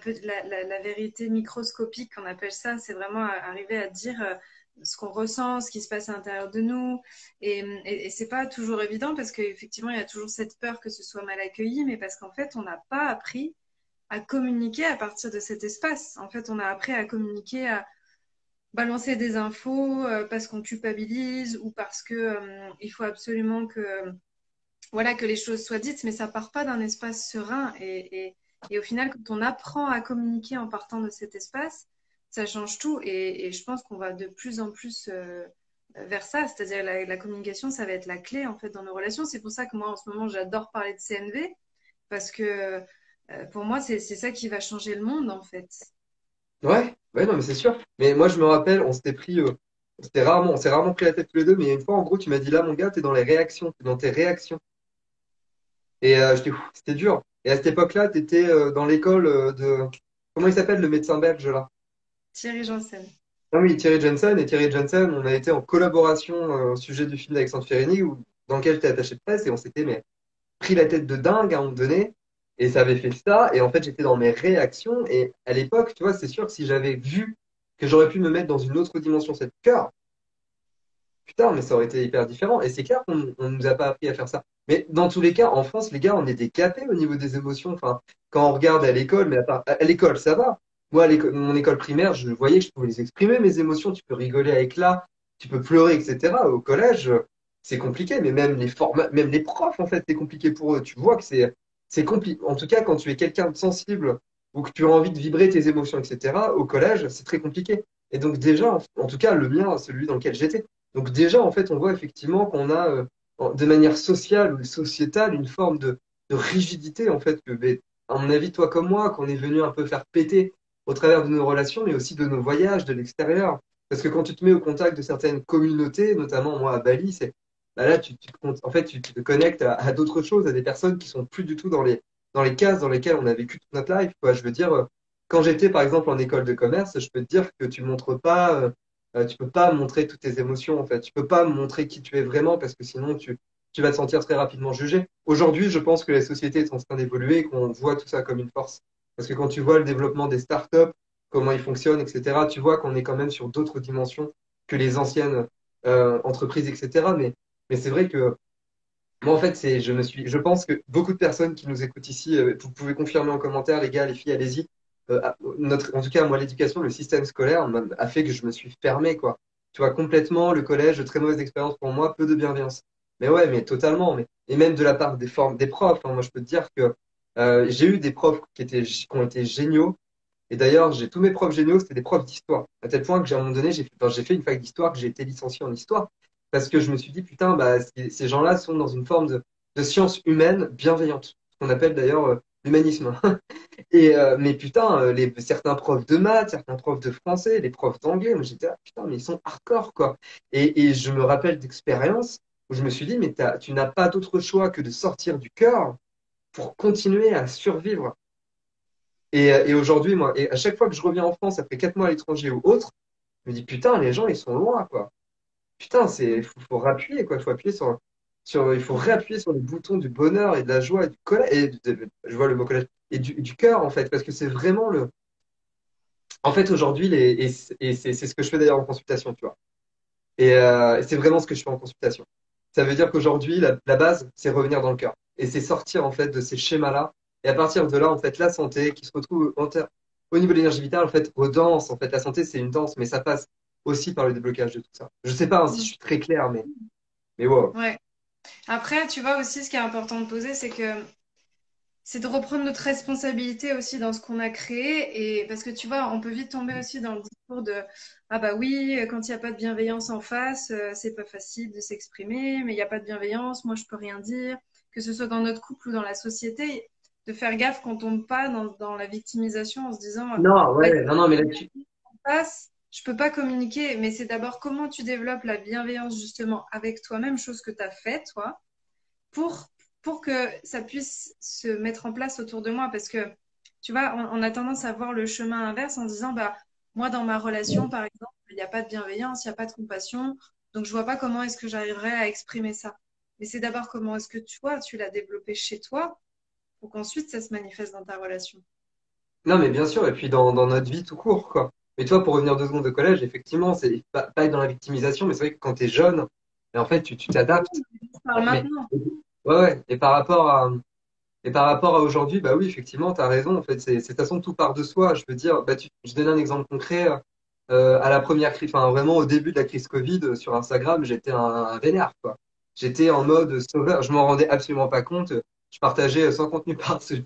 Speaker 1: vérité microscopique, qu'on appelle ça, c'est vraiment arriver à dire ce qu'on ressent, ce qui se passe à l'intérieur de nous. Et c'est pas toujours évident parce qu'effectivement, il y a toujours cette peur que ce soit mal accueilli, mais parce qu'en fait, on n'a pas appris à communiquer à partir de cet espace. En fait, on a appris à communiquer, à balancer des infos parce qu'on culpabilise ou parce que il faut absolument que voilà que les choses soient dites, mais ça part pas d'un espace serein. Et au final, quand on apprend à communiquer en partant de cet espace, ça change tout. Et je pense qu'on va de plus en plus vers ça, c'est-à-dire la communication, ça va être la clé en fait dans nos relations. C'est pour ça que moi, en ce moment, j'adore parler de CNV parce que pour moi, c'est ça qui va changer le monde en fait.
Speaker 2: Ouais, ouais, non, mais c'est sûr. Mais moi, je me rappelle, on s'est rarement pris la tête tous les deux, mais une fois, en gros, tu m'as dit là, mon gars, t'es dans les réactions, t'es dans tes réactions. Et je dis, ouf, c'était dur. Et à cette époque-là, t'étais dans l'école comment il s'appelle, le médecin belge, là?
Speaker 1: Thierry Janssen.
Speaker 2: Ah oui, Thierry Jensen. Et Thierry Jensen, on a été en collaboration au sujet du film d'Alexandre Ferrini, dans lequel j'étais attaché de presse, et on s'était mais, pris la tête de dingue à un moment donné. Et ça avait fait ça. Et en fait, j'étais dans mes réactions. Et à l'époque, tu vois, c'est sûr que si j'avais vu que j'aurais pu me mettre dans une autre dimension, cette cœur, putain, mais ça aurait été hyper différent. Et c'est clair qu'on on nous a pas appris à faire ça. Mais dans tous les cas, en France, les gars, on est des capés au niveau des émotions. Enfin, quand on regarde à l'école, mais à l'école, ça va. Moi, mon école primaire, je voyais que je pouvais les exprimer, mes émotions. Tu peux rigoler avec là, tu peux pleurer, etc. Au collège, c'est compliqué. Mais même les profs, en fait, c'est compliqué pour eux. Tu vois que c'est compliqué. En tout cas, quand tu es quelqu'un de sensible ou que tu as envie de vibrer tes émotions, etc., au collège, c'est très compliqué. Et donc, déjà, en tout cas, le mien, celui dans lequel j'étais, donc déjà, en fait, on voit effectivement qu'on a, de manière sociale ou sociétale, une forme de rigidité, en fait, que, ben, à mon avis, toi comme moi, qu'on est venu un peu faire péter au travers de nos relations, mais aussi de nos voyages, de l'extérieur. Parce que quand tu te mets au contact de certaines communautés, notamment moi à Bali, bah là, en fait, tu te connectes à d'autres choses, à des personnes qui sont plus du tout dans les cases dans lesquelles on a vécu toute notre life, quoi. Je veux dire, quand j'étais, par exemple, en école de commerce, je peux te dire que tu peux pas montrer toutes tes émotions, en fait. Tu peux pas montrer qui tu es vraiment parce que sinon tu vas te sentir très rapidement jugé. Aujourd'hui, je pense que la société est en train d'évoluer et qu'on voit tout ça comme une force. Parce que quand tu vois le développement des startups, comment ils fonctionnent, etc., tu vois qu'on est quand même sur d'autres dimensions que les anciennes entreprises, etc. Mais c'est vrai que moi, en fait, je pense que beaucoup de personnes qui nous écoutent ici, vous pouvez confirmer en commentaire, les gars, les filles, allez-y. En tout cas, moi, l'éducation, le système scolaire a fait que je me suis fermé, quoi. Tu vois, complètement, le collège, très mauvaise expérience pour moi, peu de bienveillance. Mais ouais, mais totalement. Et même de la part des profs, hein. Moi, je peux te dire que j'ai eu des profs qui ont été géniaux. Et d'ailleurs, j'ai tous mes profs géniaux, c'était des profs d'histoire. À tel point que, à un moment donné, j'ai fait une fac d'histoire, que j'ai été licencié en histoire. Parce que je me suis dit, putain, bah, ces gens-là sont dans une forme de science humaine bienveillante. Ce qu'on appelle d'ailleurs l'humanisme. Mais putain, certains profs de maths, certains profs de français, les profs d'anglais, moi j'étais là, putain, mais ils sont hardcore, quoi. Et je me rappelle d'expériences où je me suis dit, mais tu n'as pas d'autre choix que de sortir du cœur pour continuer à survivre. Et aujourd'hui, moi, et à chaque fois que je reviens en France après 4 mois à l'étranger ou autre, je me dis, putain, les gens, ils sont loin, quoi. Putain, faut appuyer, quoi. Faut appuyer sur. il faut réappuyer sur les boutons du bonheur et de la joie et du collège. Je vois le mot collège. Et du cœur, en fait, parce que c'est vraiment le. En fait, aujourd'hui, c'est ce que je fais d'ailleurs en consultation, tu vois. Et c'est vraiment ce que je fais en consultation. Ça veut dire qu'aujourd'hui, la base, c'est revenir dans le cœur. Et c'est sortir, en fait, de ces schémas-là. Et à partir de là, en fait, la santé qui se retrouve au niveau de l'énergie vitale, en fait, aux danses. En fait, la santé, c'est une danse, mais ça passe aussi par le déblocage de tout ça. Je sais pas hein, si je
Speaker 1: Mm.
Speaker 2: suis très clair, mais wow.
Speaker 1: Ouais. Après, tu vois aussi, ce qui est important de poser, c'est de reprendre notre responsabilité aussi dans ce qu'on a créé. Et parce que tu vois, on peut vite tomber aussi dans le discours de ah bah oui, quand il n'y a pas de bienveillance en face, c'est pas facile de s'exprimer, mais il n'y a pas de bienveillance, moi je peux rien dire. Que ce soit dans notre couple ou dans la société, de faire gaffe qu'on tombe pas dans la victimisation en se disant
Speaker 2: Non,
Speaker 1: bah,
Speaker 2: ouais, non, non, mais là-dessus.
Speaker 1: passe, je peux pas communiquer, mais c'est d'abord comment tu développes la bienveillance justement avec toi-même, chose que tu as fait, toi, pour, pour que ça puisse se mettre en place autour de moi. Parce que, tu vois, on a tendance à voir le chemin inverse en disant, bah, moi, dans ma relation, par exemple, il n'y a pas de bienveillance, il n'y a pas de compassion, donc je vois pas comment est-ce que j'arriverai à exprimer ça. Mais c'est d'abord comment est-ce que toi, tu l'as développé chez toi pour qu'ensuite ça se manifeste dans ta relation.
Speaker 2: Non, mais bien sûr, et puis dans notre vie tout court, quoi. Mais toi, pour revenir 2 secondes de collège, effectivement, c'est pas être dans la victimisation, mais c'est vrai que quand tu es jeune, et en fait, tu t'adaptes.
Speaker 1: Je parle
Speaker 2: Mais,
Speaker 1: maintenant.
Speaker 2: ouais, ouais. Et par rapport à aujourd'hui, bah oui, effectivement, tu as raison. En fait, c'est de toute façon, tout part de soi. Je veux dire, je donne un exemple concret. À la première crise, enfin, vraiment au début de la crise Covid, sur Instagram, j'étais un vénère, quoi. J'étais en mode sauveur. Je m'en rendais absolument pas compte. Je partageais 100 contenus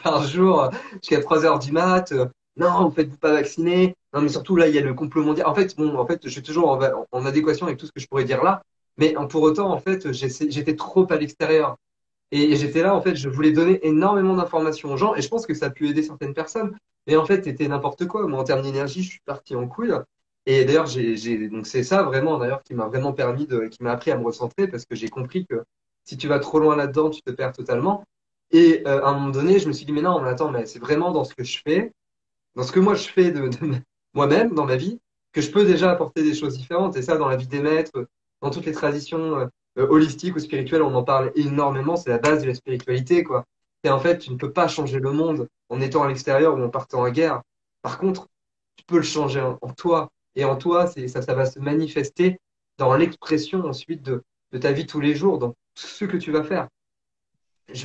Speaker 2: par jour jusqu'à 3 heures du mat. Non, vous faites-vous pas vacciner. Non, mais surtout, là, il y a le complot mondial. En fait, bon, en fait, je suis toujours en adéquation avec tout ce que je pourrais dire là. Mais pour autant, en fait, j'étais trop à l'extérieur. Et j'étais là, en fait, je voulais donner énormément d'informations aux gens, et je pense que ça a pu aider certaines personnes. Mais en fait, c'était n'importe quoi. Moi, en termes d'énergie, je suis parti en couille. Et d'ailleurs, donc c'est ça vraiment, d'ailleurs, qui m'a vraiment qui m'a appris à me recentrer, parce que j'ai compris que si tu vas trop loin là-dedans, tu te perds totalement. Et à un moment donné, je me suis dit, mais non, mais attends, mais c'est vraiment dans ce que je fais, dans ce que moi je fais de moi-même, dans ma vie, que je peux déjà apporter des choses différentes. Et ça, dans la vie des maîtres, dans toutes les traditions holistiques ou spirituelles, on en parle énormément. C'est la base de la spiritualité, quoi. Et en fait, tu ne peux pas changer le monde en étant à l'extérieur ou en partant en guerre. Par contre, tu peux le changer en toi. Et en toi, ça va se manifester dans l'expression ensuite de ta vie tous les jours, dans tout ce que tu vas faire.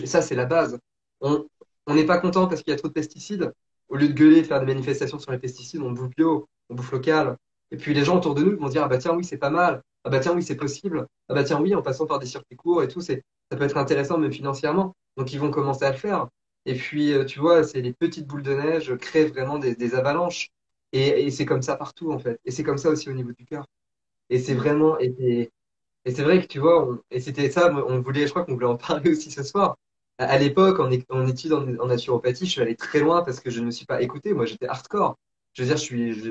Speaker 2: Ça, c'est la base. On on n'est pas content parce qu'il y a trop de pesticides. Au lieu de gueuler, de faire des manifestations sur les pesticides, on bouffe bio, on bouffe local. Et puis les gens autour de nous vont dire, ah bah tiens, oui, c'est pas mal. Ah bah tiens, oui, c'est possible. Ah bah tiens, oui, en passant par des circuits courts et tout, ça peut être intéressant même financièrement. Donc ils vont commencer à le faire. Et puis, tu vois, c'est les petites boules de neige créent vraiment des avalanches. Et c'est comme ça partout, en fait. Et c'est comme ça aussi au niveau du cœur. Et c'est
Speaker 1: Mm.
Speaker 2: vraiment, et c'est vrai que tu vois, et c'était ça, on voulait, je crois qu'on voulait en parler aussi ce soir. À l'époque, en études en naturopathie, je suis allé très loin parce que je ne me suis pas écouté. Moi, j'étais hardcore. Je veux dire,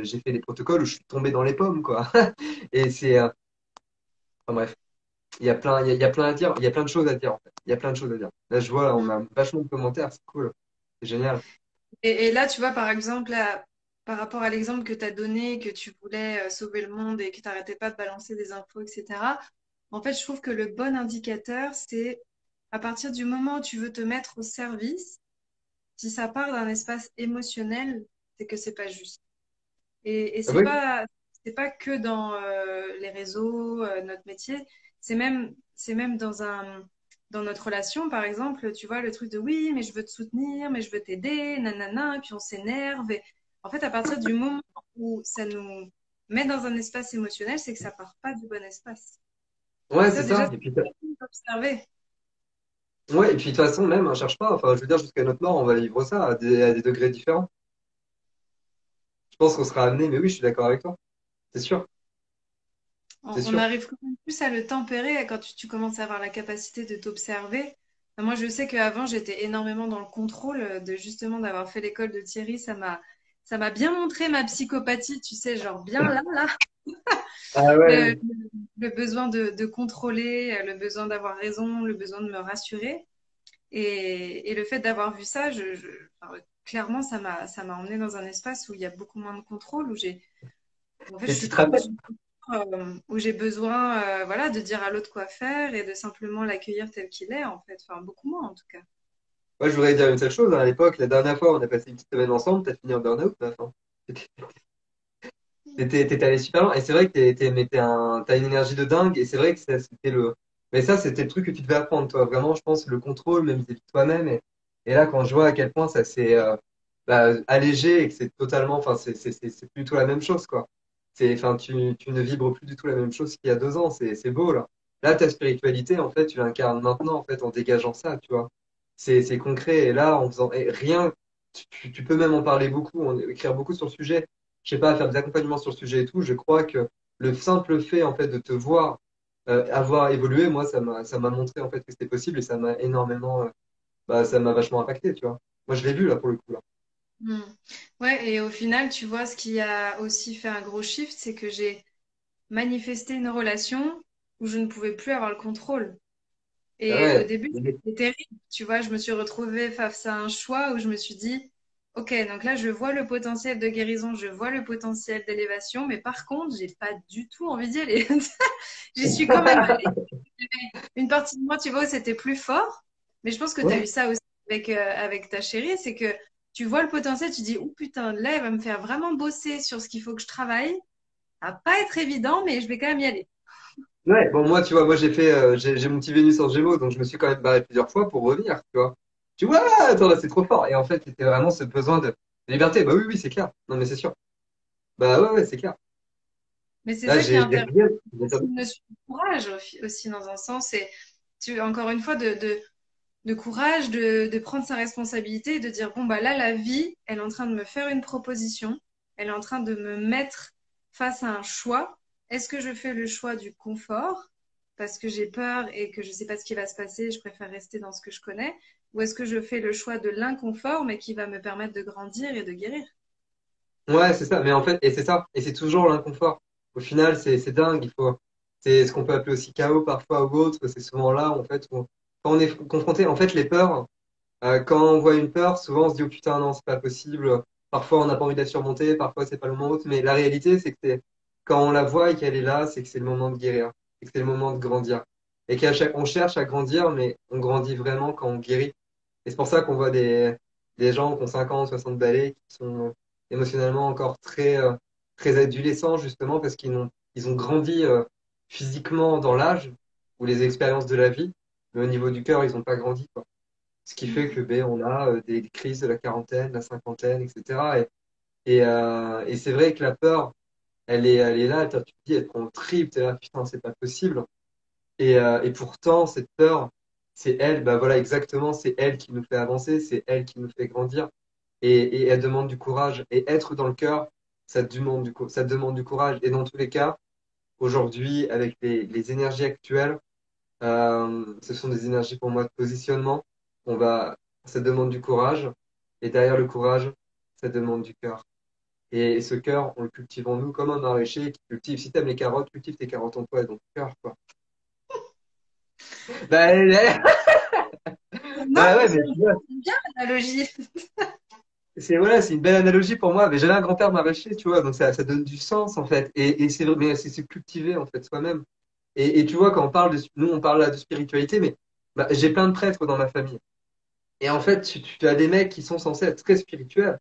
Speaker 2: j'ai fait des protocoles où je suis tombé dans les pommes, quoi. Et enfin, bref, il y a plein à dire, il y a plein de choses à dire, en fait. Il y a plein de choses à dire. Là, je vois, là, on
Speaker 1: Mm.
Speaker 2: a vachement de commentaires, c'est cool. C'est génial.
Speaker 1: Et là, tu vois, par exemple, par rapport à l'exemple que tu as donné, que tu voulais sauver le monde et que tu n'arrêtais pas de balancer des infos, etc., en fait, je trouve que le bon indicateur, c'est à partir du moment où tu veux te mettre au service, si ça part d'un espace émotionnel, c'est que c'est pas juste. Et
Speaker 2: Ah oui?
Speaker 1: c'est pas que dans les réseaux, notre métier, c'est même dans notre relation, par exemple, tu vois, le truc de oui, mais je veux te soutenir, mais je veux t'aider, nanana, et puis on s'énerve. Et en fait, à partir du moment où ça nous met dans un espace émotionnel, c'est que ça part pas du bon espace. Et
Speaker 2: Ouais,
Speaker 1: ça,
Speaker 2: c'est
Speaker 1: déjà,
Speaker 2: ça.
Speaker 1: c'est
Speaker 2: Et puis,
Speaker 1: observer.
Speaker 2: ouais, et puis de toute façon, même, on cherche pas. Enfin, je veux dire, jusqu'à notre mort, on va vivre ça à des degrés différents. Je pense qu'on sera amené, mais oui, je suis d'accord avec toi. C'est sûr, c'est
Speaker 1: On
Speaker 2: sûr.
Speaker 1: arrive quand même plus à le tempérer quand tu commences à avoir la capacité de t'observer. Moi, je sais qu'avant, j'étais énormément dans le contrôle de justement d'avoir fait l'école de Thierry. Ça m'a bien montré ma psychopathie, tu sais, genre bien là,
Speaker 2: Ah
Speaker 1: le,
Speaker 2: ouais.
Speaker 1: le besoin de contrôler, le besoin d'avoir raison, le besoin de me rassurer. Et le fait d'avoir vu ça, enfin, clairement, ça m'a emmené dans un espace où il y a beaucoup moins de contrôle, où en fait, je
Speaker 2: Et
Speaker 1: suis
Speaker 2: tu te
Speaker 1: trop
Speaker 2: rappelles?
Speaker 1: où j'ai besoin voilà, de dire à l'autre quoi faire et de simplement l'accueillir tel qu'il est, en fait. Enfin, beaucoup moins, en tout cas.
Speaker 2: Moi, je voudrais dire une seule chose. À l'époque, la dernière fois, on a passé une petite semaine ensemble, t'as fini en burn-out à la fin. T'étais allé super loin. Et c'est vrai que t'as une énergie de dingue. Et c'est vrai que c'était mais ça, c'était le truc que tu devais apprendre, toi. Vraiment, je pense, le contrôle, même vis-à-vis de toi-même. Et là, quand je vois à quel point ça s'est allégé et que c'est totalement, enfin, c'est plus du tout la même chose, quoi. Enfin, tu ne vibres plus du tout la même chose qu'il y a 2 ans. C'est beau, là. Là, ta spiritualité, en fait, tu l'incarnes maintenant, en fait, en dégageant ça, tu vois. C'est concret. Et là, en faisant et rien, tu peux même en parler beaucoup, écrire beaucoup sur le sujet, je sais pas, faire des accompagnements sur le sujet et tout, je crois que le simple fait en fait de te voir avoir évolué, moi ça m'a montré en fait que c'était possible et ça m'a énormément ça m'a vachement impacté, tu vois. Moi je l'ai vu là pour le coup là.
Speaker 1: Hmm. Ouais, et au final, tu vois, ce qui a aussi fait un gros shift, c'est que j'ai manifesté une relation où je ne pouvais plus avoir le contrôle.
Speaker 2: Ah
Speaker 1: Et au
Speaker 2: ouais,
Speaker 1: début, c'était terrible. Tu vois, je me suis retrouvée face à un choix où je me suis dit, OK, donc là, je vois le potentiel de guérison, je vois le potentiel d'élévation, mais par contre, j'ai pas du tout envie d'y aller. J'y suis quand même allée. Une partie de moi, tu vois, c'était plus fort. Mais je pense que tu as eu
Speaker 2: ouais,
Speaker 1: ça aussi avec ta chérie, c'est que tu vois le potentiel, tu dis, oh putain, là, elle va me faire vraiment bosser sur ce qu'il faut que je travaille. Ça va pas être évident, mais je vais quand même y aller.
Speaker 2: ouais. Bon moi tu vois, moi j'ai mon petit Vénus en Gémeaux, donc je me suis quand même barré plusieurs fois pour revenir, tu vois. Tu vois, attends là c'est trop fort. Et en fait c'était vraiment ce besoin de liberté. Bah oui oui c'est clair. Non mais c'est sûr. Bah ouais ouais c'est clair.
Speaker 1: Mais c'est
Speaker 2: Là
Speaker 1: ça qui est
Speaker 2: j'ai
Speaker 1: intéressant.
Speaker 2: rien.
Speaker 1: C'est une notion de courage aussi, dans un sens. Et encore une fois, de courage, de prendre sa responsabilité et de dire, bon, bah là, la vie, elle est en train de me faire une proposition. Elle est en train de me mettre face à un choix. Est-ce que je fais le choix du confort parce que j'ai peur et que je ne sais pas ce qui va se passer, je préfère rester dans ce que je connais, ou est-ce que je fais le choix de l'inconfort mais qui va me permettre de grandir et de guérir?
Speaker 2: Ouais, c'est ça. Mais en fait, et c'est ça. Et c'est toujours l'inconfort. Au final, c'est dingue. C'est ce qu'on peut appeler aussi chaos parfois ou autre. C'est souvent là, en fait, quand on est confronté, en fait, les peurs, quand on voit une peur, souvent on se dit, oh putain, non, c'est pas possible. Parfois, on n'a pas envie de la surmonter. Parfois, c'est pas le moment. Mais la réalité, c'est que quand on la voit et qu'elle est là, c'est que c'est le moment de guérir. Et que c'est le moment de grandir. Et on cherche à grandir, mais on grandit vraiment quand on guérit. Et c'est pour ça qu'on voit des gens qui ont 50, 60 balais, qui sont émotionnellement encore très adolescents, justement, parce ils ont grandi physiquement dans l'âge ou les expériences de la vie, mais au niveau du cœur, ils n'ont pas grandi, quoi. Ce qui fait que ben, on a des crises de la quarantaine, de la cinquantaine, etc. Et c'est vrai que la peur, elle est là, tu te dis, elle prend le trip, t'es là, putain, c'est pas possible. Et pourtant, cette peur, c'est elle, bah voilà, exactement, c'est elle qui nous fait avancer, c'est elle qui nous fait grandir. Et elle demande du courage. Et être dans le cœur, ça demande du courage. Et dans tous les cas, aujourd'hui, avec les énergies actuelles, ce sont des énergies pour moi de positionnement. Ça demande du courage. Et derrière le courage, ça demande du cœur. Et ce cœur, on le cultive en nous comme un maraîcher qui cultive. Si t'aimes les carottes, cultive tes carottes en toi, et dans ton cœur, quoi. Bah,
Speaker 1: Non,
Speaker 2: bah
Speaker 1: mais
Speaker 2: ouais, mais tu vois,
Speaker 1: j'aime bien l'analogie.
Speaker 2: voilà, c'est une belle analogie pour moi. Mais j'avais un grand-père maraîcher, tu vois, donc ça donne du sens en fait. Et c'est vrai, mais c'est cultiver en fait soi-même. Et tu vois, quand on parle nous on parle là de spiritualité, mais bah, j'ai plein de prêtres dans ma famille. Et en fait, tu as des mecs qui sont censés être très spirituels.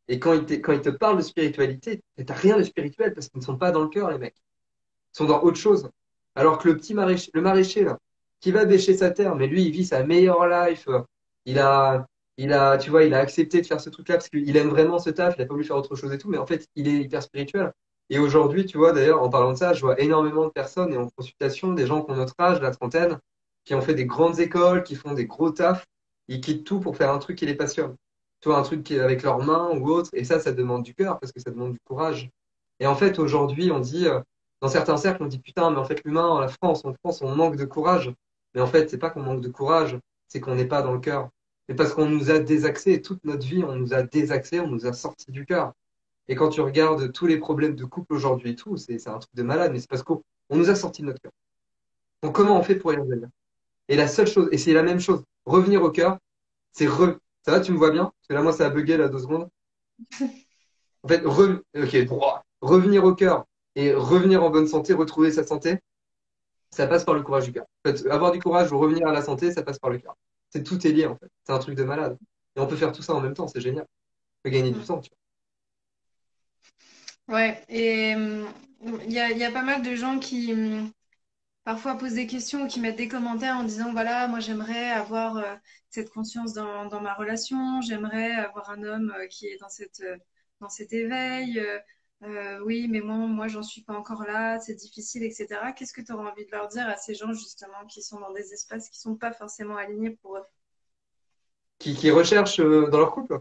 Speaker 2: Et quand ils te parlent de spiritualité, t'as rien de spirituel parce qu'ils ne sont pas dans le cœur, les mecs. Ils sont dans autre chose. Alors que le petit maraîcher, le maraîcher, là, qui va bêcher sa terre, mais lui, il vit sa meilleure life. Il a, tu vois, il a accepté de faire ce truc-là parce qu'il aime vraiment ce taf, il a pas voulu faire autre chose et tout, mais en fait, il est hyper spirituel. Et aujourd'hui, tu vois, d'ailleurs, en parlant de ça, je vois énormément de personnes et en consultation, des gens qui ont notre âge, la trentaine, qui ont fait des grandes écoles, qui font des gros tafs, ils quittent tout pour faire un truc qui les passionne. Tu vois, un truc qui est avec leurs mains ou autre, et ça demande du cœur parce que ça demande du courage. Et en fait, aujourd'hui, on dit, dans certains cercles, on dit putain, mais en fait, l'humain, en France, on manque de courage. Mais en fait, c'est pas qu'on manque de courage, c'est qu'on n'est pas dans le cœur. C'est parce qu'on nous a désaxés, toute notre vie, on nous a désaxés, on nous a sortis du cœur. Et quand tu regardes tous les problèmes de couple aujourd'hui et tout, c'est un truc de malade, mais c'est parce qu'on nous a sortis de notre cœur. Donc comment on fait pour y revenir? Et la seule chose, et c'est la même chose, revenir au cœur, c'est Ça va, tu me vois bien? Parce que là, moi, ça a bugué là 2 secondes. En fait, ok, revenir au cœur, Et revenir en bonne santé, retrouver sa santé, ça passe par le courage du cœur. En fait, avoir du courage ou revenir à la santé, ça passe par le cœur. Tout est lié, en fait. C'est un truc de malade. Et on peut faire tout ça en même temps, c'est génial. On peut gagner du
Speaker 1: Mm.
Speaker 2: temps, tu
Speaker 1: Ouais, et il y a pas mal de gens qui parfois posent des questions ou qui mettent des commentaires en disant, voilà, moi j'aimerais avoir cette conscience dans ma relation, j'aimerais avoir un homme qui est dans cet éveil. Oui, mais moi j'en suis pas encore là, c'est difficile, etc. Qu'est-ce que tu auras envie de leur dire à ces gens justement qui sont dans des espaces qui sont pas forcément alignés pour eux?
Speaker 2: qui recherchent dans leur couple.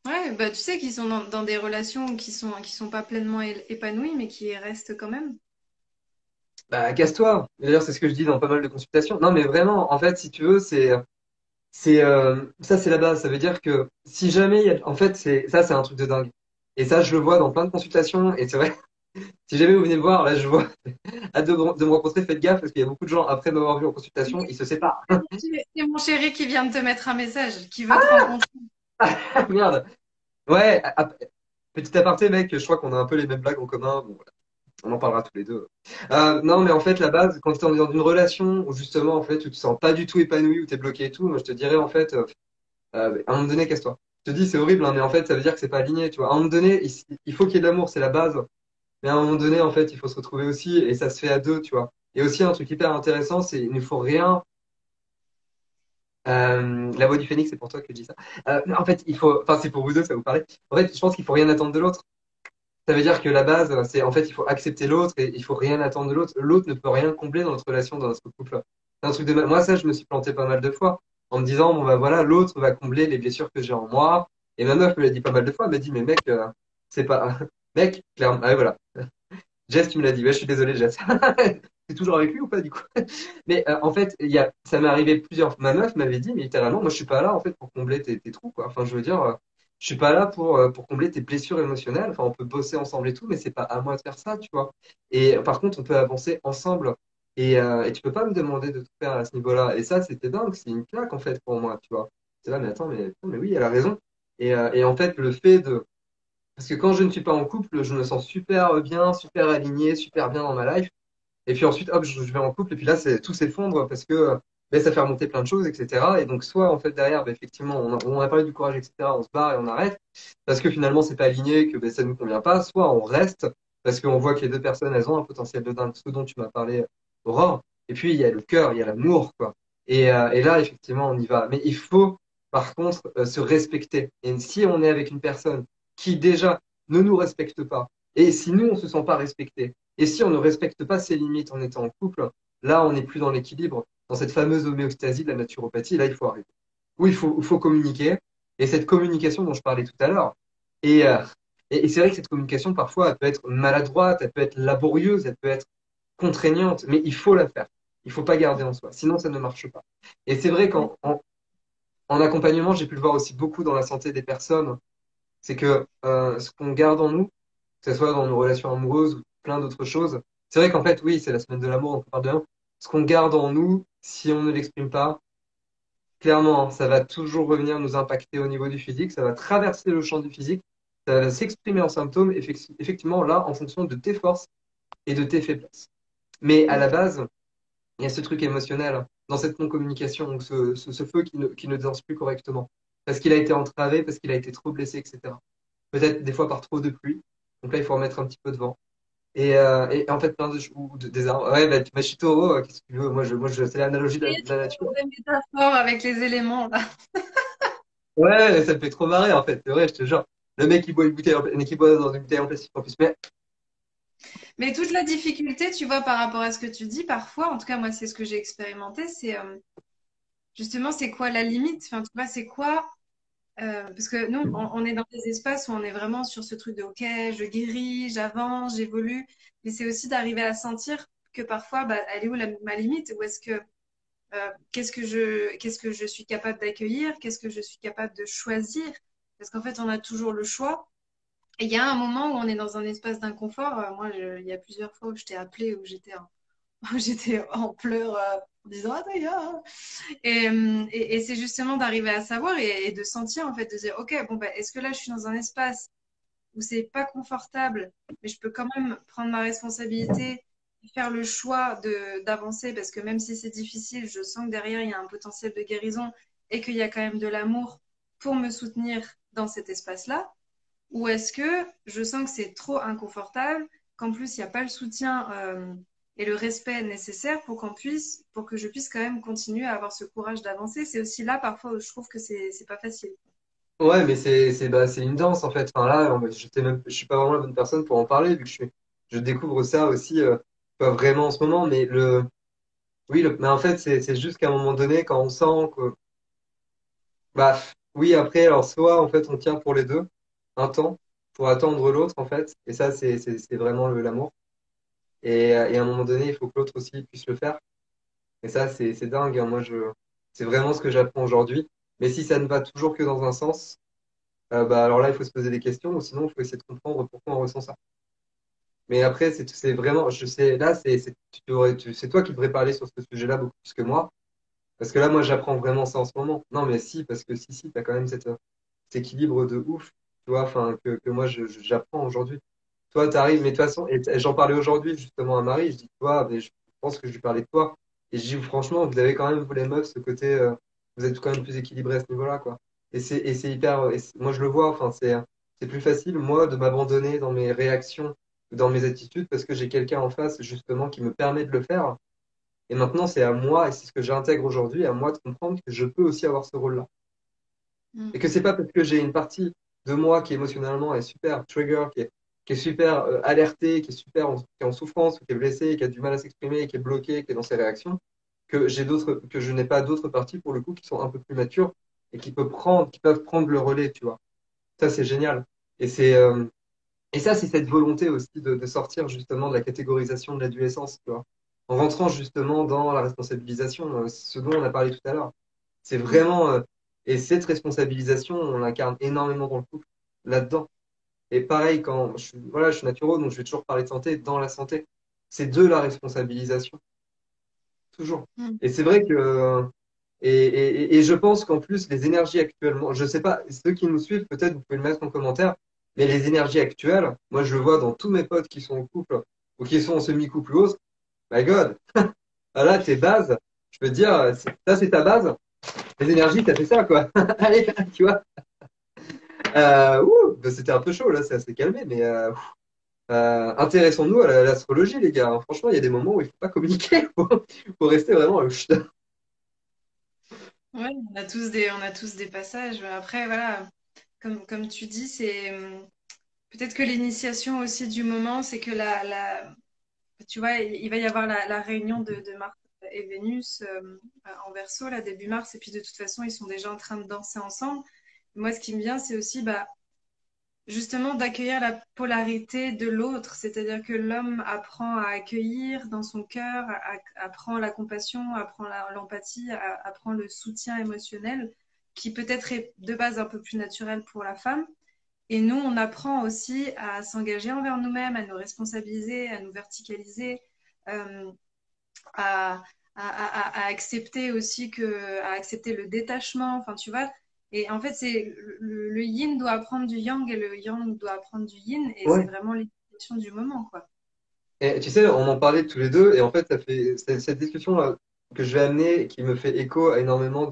Speaker 1: Ouais, bah tu sais qu'ils sont dans des relations qui sont pas pleinement épanouies, mais qui restent quand même.
Speaker 2: Bah, casse-toi. D'ailleurs, c'est ce que je dis dans pas mal de consultations. Non, mais vraiment, en fait, si tu veux, ça, c'est la base. Ça veut dire que si jamais, en fait, c'est un truc de dingue. Et ça, je le vois dans plein de consultations. Et c'est vrai, si jamais vous venez me voir, là, je vois, hâte de me rencontrer, faites gaffe, parce qu'il y a beaucoup de gens, après m'avoir vu en consultation, ils se séparent.
Speaker 1: C'est mon chéri qui vient de te mettre un message, qui veut te rencontrer.
Speaker 2: Merde. Ouais, petit aparté, mec, je crois qu'on a un peu les mêmes blagues en commun. Bon, voilà, on en parlera tous les deux. Non, mais en fait, la base, quand tu es dans une relation où justement, en fait, tu te sens pas du tout épanoui, où tu es bloqué et tout, moi, je te dirais, en fait, à un moment donné, casse-toi. Je te dis, c'est horrible, hein, mais en fait, ça veut dire que c'est pas aligné, tu vois. À un moment donné, il faut qu'il y ait de l'amour, c'est la base. Mais à un moment donné, en fait, il faut se retrouver aussi, et ça se fait à deux, tu vois. Et aussi, un truc hyper intéressant, c'est il ne faut rien. La voix du phénix, c'est pour toi que je dis ça. En fait, enfin, c'est pour vous deux, ça vous paraît. En fait, je pense qu'il faut rien attendre de l'autre. Ça veut dire que la base, c'est en fait, il faut accepter l'autre et il faut rien attendre de l'autre. L'autre ne peut rien combler dans notre relation, dans notre couple. C'est un truc de moi, ça, je me suis planté pas mal de fois en me disant, bon, bah voilà, l'autre va combler les blessures que j'ai en moi. Et ma meuf me l'a dit pas mal de fois. Elle m'a dit, mais mec, c'est pas. Mec, clairement. Ah, ouais, voilà. Jess, tu me l'as dit. Ouais, je suis désolé, Jess. T'es toujours avec lui ou pas, du coup? Mais en fait, ça m'est arrivé plusieurs fois. Ma meuf m'avait dit, mais littéralement, moi, je suis pas là, en fait, pour combler tes trous, quoi. Enfin, je veux dire, je suis pas là pour combler tes blessures émotionnelles. Enfin, on peut bosser ensemble et tout, mais c'est pas à moi de faire ça, tu vois. Et par contre, on peut avancer ensemble. Et tu peux pas me demander de tout faire à ce niveau-là. Et ça, c'était dingue. C'est une claque, en fait, pour moi, tu vois. C'est là, mais attends, mais oui, elle a raison. Et en fait, le fait de parce que quand je ne suis pas en couple, je me sens super bien, super aligné, super bien dans ma life. Et puis ensuite, hop, je vais en couple, et puis là, tout s'effondre parce que ben, ça fait remonter plein de choses, etc. Et donc, soit en fait, derrière, ben, effectivement, on a parlé du courage, etc., on se barre et on arrête, parce que finalement, c'est pas aligné, que ben, ça ne nous convient pas, soit on reste, parce qu'on voit que les deux personnes, elles ont un potentiel de dingue, ce dont tu m'as parlé, Aurore. Et puis, il y a le cœur, il y a l'amour, quoi. Et là, effectivement, on y va. Mais il faut, par contre, se respecter. Et si on est avec une personne qui, déjà, ne nous respecte pas, et si nous, on se sent pas respecté, et si on ne respecte pas ses limites en étant en couple, là, on n'est plus dans l'équilibre, dans cette fameuse homéostasie de la naturopathie. Là, il faut arrêter. Oui, il faut communiquer. Et cette communication dont je parlais tout à l'heure, et, euh, et c'est vrai que cette communication, parfois, elle peut être maladroite, elle peut être laborieuse, elle peut être contraignante, mais il faut la faire. Il faut pas garder en soi, sinon ça ne marche pas. Et c'est vrai qu'en accompagnement, j'ai pu le voir aussi beaucoup dans la santé des personnes, c'est que ce qu'on garde en nous, que ce soit dans nos relations amoureuses ou plein d'autres choses. C'est vrai qu'en fait, oui, c'est la semaine de l'amour, donc on parle de l'amour. Ce qu'on garde en nous, si on ne l'exprime pas, clairement, hein, ça va toujours revenir nous impacter au niveau du physique, ça va traverser le champ du physique, ça va s'exprimer en symptômes, effectivement, là, en fonction de tes forces et de tes faiblesses. Mais à la base, il y a ce truc émotionnel hein, dans cette non-communication, donc ce feu qui ne danse plus correctement, parce qu'il a été entravé, parce qu'il a été trop blessé, etc. Peut-être des fois par trop de pluie. Donc là, il faut remettre un petit peu de vent. Et en fait, plein des arbres. Ouais, bah, je suis taureau, qu'est-ce que tu veux? C'est l'analogie de la nature.
Speaker 1: Des métaphores avec les éléments là.
Speaker 2: Ouais, ça me fait trop marrer, en fait. C'est vrai, je te jure. Le mec qui boit une bouteille, qui boit dans une bouteille en plastique en plus. Mais
Speaker 1: Mais toute la difficulté, tu vois, par rapport à ce que tu dis, parfois, en tout cas, moi, c'est ce que j'ai expérimenté, c'est justement, c'est quoi la limite? Enfin, tu vois, c'est quoi parce que nous, on est dans des espaces où on est vraiment sur ce truc de OK, je guéris, j'avance, j'évolue, mais c'est aussi d'arriver à sentir que parfois, bah, elle est où ma limite? Ou est-ce que qu'est-ce que je suis capable d'accueillir? Qu'est-ce que je suis capable de choisir? Parce qu'en fait, on a toujours le choix. Et il y a un moment où on est dans un espace d'inconfort. Moi, il y a plusieurs fois où je t'ai appelé, où j'étais en pleurs en disant ah d'ailleurs. Et c'est justement d'arriver à savoir et de sentir en fait, de dire ok bon bah est-ce que là je suis dans un espace où c'est pas confortable, mais je peux quand même prendre ma responsabilité, faire le choix d'avancer, parce que même si c'est difficile, je sens que derrière, il y a un potentiel de guérison et qu'il y a quand même de l'amour pour me soutenir dans cet espace-là? Ou est-ce que je sens que c'est trop inconfortable, qu'en plus, il n'y a pas le soutien et le respect nécessaire pour que je puisse quand même continuer à avoir ce courage d'avancer? C'est aussi là, parfois, où je trouve que c'est pas facile.
Speaker 2: Ouais, mais c'est une danse en fait. Enfin là, je suis pas vraiment la bonne personne pour en parler vu que je découvre ça aussi pas vraiment en ce moment. Mais mais en fait c'est juste qu'à un moment donné quand on sent que bah oui après alors soit en fait on tient pour les deux un temps pour attendre l'autre en fait et ça c'est vraiment l'amour et à un moment donné il faut que l'autre aussi puisse le faire et ça c'est dingue. Hein. C'est vraiment ce que j'apprends aujourd'hui. Mais si ça ne va toujours que dans un sens bah alors là, il faut se poser des questions, ou sinon, il faut essayer de comprendre pourquoi on ressent ça. Mais après, c'est vraiment, je sais, là, c'est toi qui devrais parler sur ce sujet-là beaucoup plus que moi, parce que là, moi, j'apprends vraiment ça en ce moment. Non, mais si, parce que si, t'as quand même cet équilibre de ouf, tu vois, enfin, que moi, j'apprends aujourd'hui. Toi, t'arrives, mais de toute façon, et j'en parlais aujourd'hui justement à Marie, je dis, toi, mais je pense que je lui parlais de toi, et je dis, franchement, vous avez quand même, vous les meufs, ce côté, vous êtes quand même plus équilibré à ce niveau-là, quoi. Et c'est hyper, moi je le vois, enfin, c'est plus facile, moi, de m'abandonner dans mes réactions, dans mes attitudes, parce que j'ai quelqu'un en face, justement, qui me permet de le faire. Et maintenant, c'est à moi, et c'est ce que j'intègre aujourd'hui, à moi de comprendre que je peux aussi avoir ce rôle-là.
Speaker 1: Mm.
Speaker 2: Et que c'est pas parce que j'ai une partie de moi qui émotionnellement est super trigger, qui est super alertée, qui est en souffrance, ou qui est blessée, qui a du mal à s'exprimer, qui est bloquée, qui est dans ses réactions, que je n'ai pas d'autres parties pour le coup qui sont un peu plus matures et qui peuvent prendre le relais, tu vois. Ça, c'est génial. Et et ça, c'est cette volonté aussi de sortir justement de la catégorisation de l'adolescence, tu vois. En rentrant justement dans la responsabilisation, ce dont on a parlé tout à l'heure. C'est
Speaker 1: Mm.
Speaker 2: vraiment, et cette responsabilisation, on l'incarne énormément dans le couple, là-dedans. Et pareil, voilà, je suis naturo, donc je vais toujours parler de santé dans la santé. C'est de la responsabilisation, toujours.
Speaker 1: Mm.
Speaker 2: Et c'est vrai que, et je pense qu'en plus, les énergies actuellement, je sais pas, ceux qui nous suivent, peut-être vous pouvez le mettre en commentaire, mais les énergies actuelles, moi je le vois dans tous mes potes qui sont en couple ou qui sont en semi-couple ou autre, my God, ah là, tes bases, je peux te dire, ça c'est ta base, les énergies, t'as fait ça, quoi. Allez, tu vois. Bah, c'était un peu chaud, là, ça s'est calmé, mais intéressons-nous à l'astrologie, les gars. Franchement, il y a des moments où il faut pas communiquer, faut rester vraiment chut.
Speaker 1: Ouais, on a tous des passages. Après, voilà, comme tu dis, c'est peut-être que l'initiation aussi du moment, c'est que tu vois, il va y avoir la réunion de Mars et Vénus en Verseau, là, début mars, et puis de toute façon, ils sont déjà en train de danser ensemble. Moi, ce qui me vient, c'est aussi bah, justement d'accueillir la polarité de l'autre, c'est-à-dire que l'homme apprend à accueillir dans son cœur, apprend la compassion, apprend l'empathie, apprend le soutien émotionnel, qui peut-être est de base un peu plus naturel pour la femme. Et nous, on apprend aussi à s'engager envers nous-mêmes, à nous responsabiliser, à nous verticaliser, euh, à, à accepter aussi à accepter le détachement. Enfin, tu vois. Et en fait, c'est le yin doit apprendre du yang et le yang doit apprendre du yin. Et c'est
Speaker 2: Ouais.
Speaker 1: vraiment l'éducation du moment, quoi.
Speaker 2: Et tu sais, on en parlait tous les deux, et en fait, c'est cette discussion que je vais amener qui me fait écho à énormément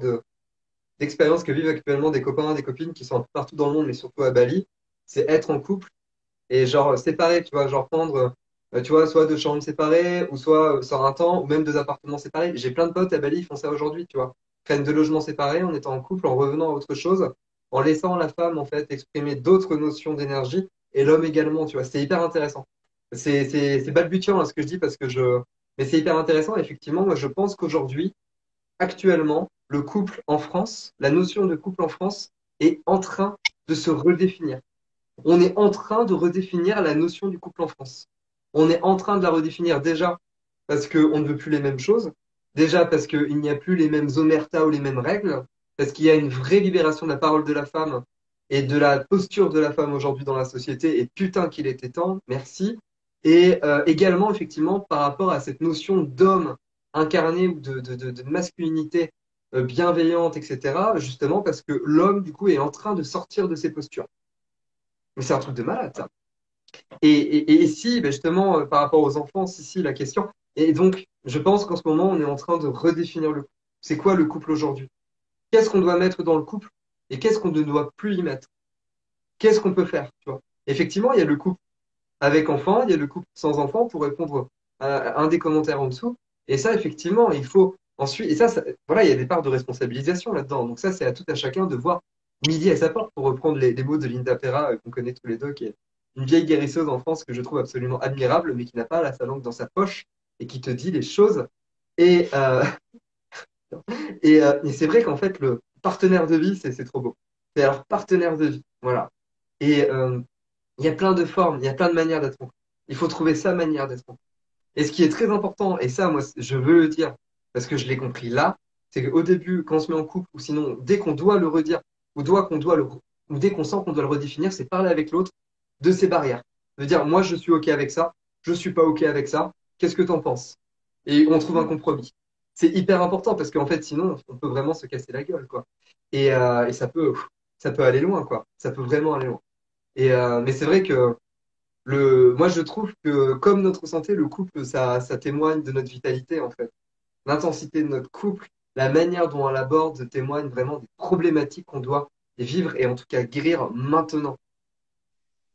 Speaker 2: d'expériences que vivent actuellement des copains, des copines qui sont un peu partout dans le monde, mais surtout à Bali. C'est être en couple et genre séparés, tu vois, genre prendre, tu vois, soit deux chambres séparées, ou soit sur un temps, ou même deux appartements séparés. J'ai plein de potes à Bali, ils font ça aujourd'hui, tu vois. Prennent deux logements séparés en étant en couple, en revenant à autre chose, en laissant la femme, en fait, exprimer d'autres notions d'énergie, et l'homme également, tu vois. C'est hyper intéressant. C'est balbutiant, là, ce que je dis, mais c'est hyper intéressant. Effectivement, moi, je pense qu'aujourd'hui, actuellement, le couple en France, la notion de couple en France est en train de se redéfinir. On est en train de redéfinir la notion du couple en France. On est en train de la redéfinir déjà parce qu'on ne veut plus les mêmes choses, déjà parce qu'il n'y a plus les mêmes omertas ou les mêmes règles, parce qu'il y a une vraie libération de la parole de la femme et de la posture de la femme aujourd'hui dans la société, et putain qu'il était temps, merci. Et également, effectivement, par rapport à cette notion d'homme incarné ou de masculinité bienveillante, etc., justement parce que l'homme, du coup, est en train de sortir de ses postures. Mais c'est un truc de malade, ça. Et si, ben justement, par rapport aux enfants, si, la question. Et donc, je pense qu'en ce moment, on est en train de redéfinir le couple. C'est quoi le couple aujourd'hui? Qu'est-ce qu'on doit mettre dans le couple et qu'est-ce qu'on ne doit plus y mettre? Qu'est-ce qu'on peut faire, tu vois? Effectivement, il y a le couple avec enfants, il y a le couple sans enfants pour répondre à un des commentaires en dessous. Et ça, effectivement, il faut ensuite, et voilà, il y a des parts de responsabilisation là-dedans. Donc ça, c'est à tout à chacun de voir midi à sa porte, pour reprendre les mots de Linda Perra, qu'on connaît tous les deux, qui est une vieille guérisseuse en France que je trouve absolument admirable, mais qui n'a pas sa langue dans sa poche et qui te dit les choses. Et, et c'est vrai qu'en fait, le partenaire de vie, c'est trop beau. C'est alors partenaire de vie, voilà. Et il y a plein de formes, il y a plein de manières d'être en couple. Il faut trouver sa manière d'être en couple. Et ce qui est très important, et ça, moi, je veux le dire, parce que je l'ai compris là, c'est qu'au début, quand on se met en couple, ou sinon, dès qu'on doit le redire, ou dès qu'on sent qu'on doit le redéfinir, c'est parler avec l'autre de ses barrières. De dire, moi, je suis OK avec ça, je suis pas OK avec ça, qu'est-ce que tu en penses? Et on trouve un compromis. C'est hyper important parce qu'en fait, sinon, on peut vraiment se casser la gueule, quoi. Et ça peut aller loin, quoi. Ça peut vraiment aller loin. Mais c'est vrai que moi, je trouve que comme notre santé, le couple, ça témoigne de notre vitalité, en fait. L'intensité de notre couple, la manière dont on l'aborde témoigne vraiment des problématiques qu'on doit vivre et en tout cas guérir maintenant.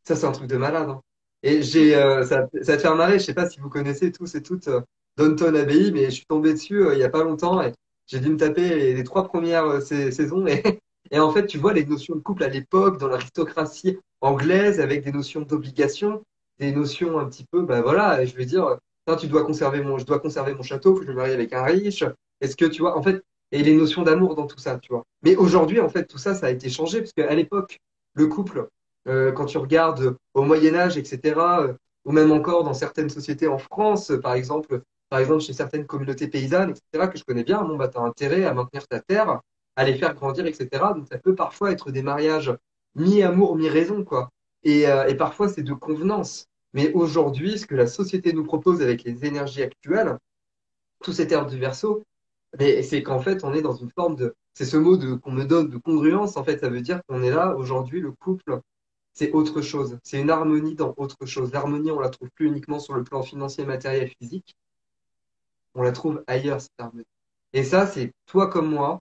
Speaker 2: Ça, c'est un truc de malade, hein. Et ça va te faire marrer, je sais pas si vous connaissez tous et toutes Downton Abbey, mais je suis tombé dessus il y a pas longtemps et j'ai dû me taper les trois premières saisons. Et en fait, tu vois les notions de couple à l'époque, dans l'aristocratie anglaise, avec des notions d'obligation, des notions un petit peu, ben voilà, je veux dire, tiens, je dois conserver mon château, faut que je me marie avec un riche. Est-ce que tu vois, en fait, et les notions d'amour dans tout ça, tu vois. Mais aujourd'hui, en fait, tout ça, ça a été changé, parce qu'à l'époque, le couple, quand tu regardes au Moyen Âge, etc., ou même encore dans certaines sociétés en France, par exemple chez certaines communautés paysannes, etc., que je connais bien, bon, bah, tu as intérêt à maintenir ta terre, à les faire grandir, etc. Donc ça peut parfois être des mariages mi-amour, mi-raison, quoi. Et parfois c'est de convenance. Mais aujourd'hui, ce que la société nous propose avec les énergies actuelles, tous ces termes du verso, mais c'est qu'en fait, on est dans une forme de, c'est ce mot qu'on me donne de congruence, en fait, ça veut dire qu'on est là, aujourd'hui, le couple, c'est autre chose. C'est une harmonie dans autre chose. L'harmonie, on la trouve plus uniquement sur le plan financier, matériel, physique. On la trouve ailleurs, cette harmonie. Et ça, c'est toi comme moi,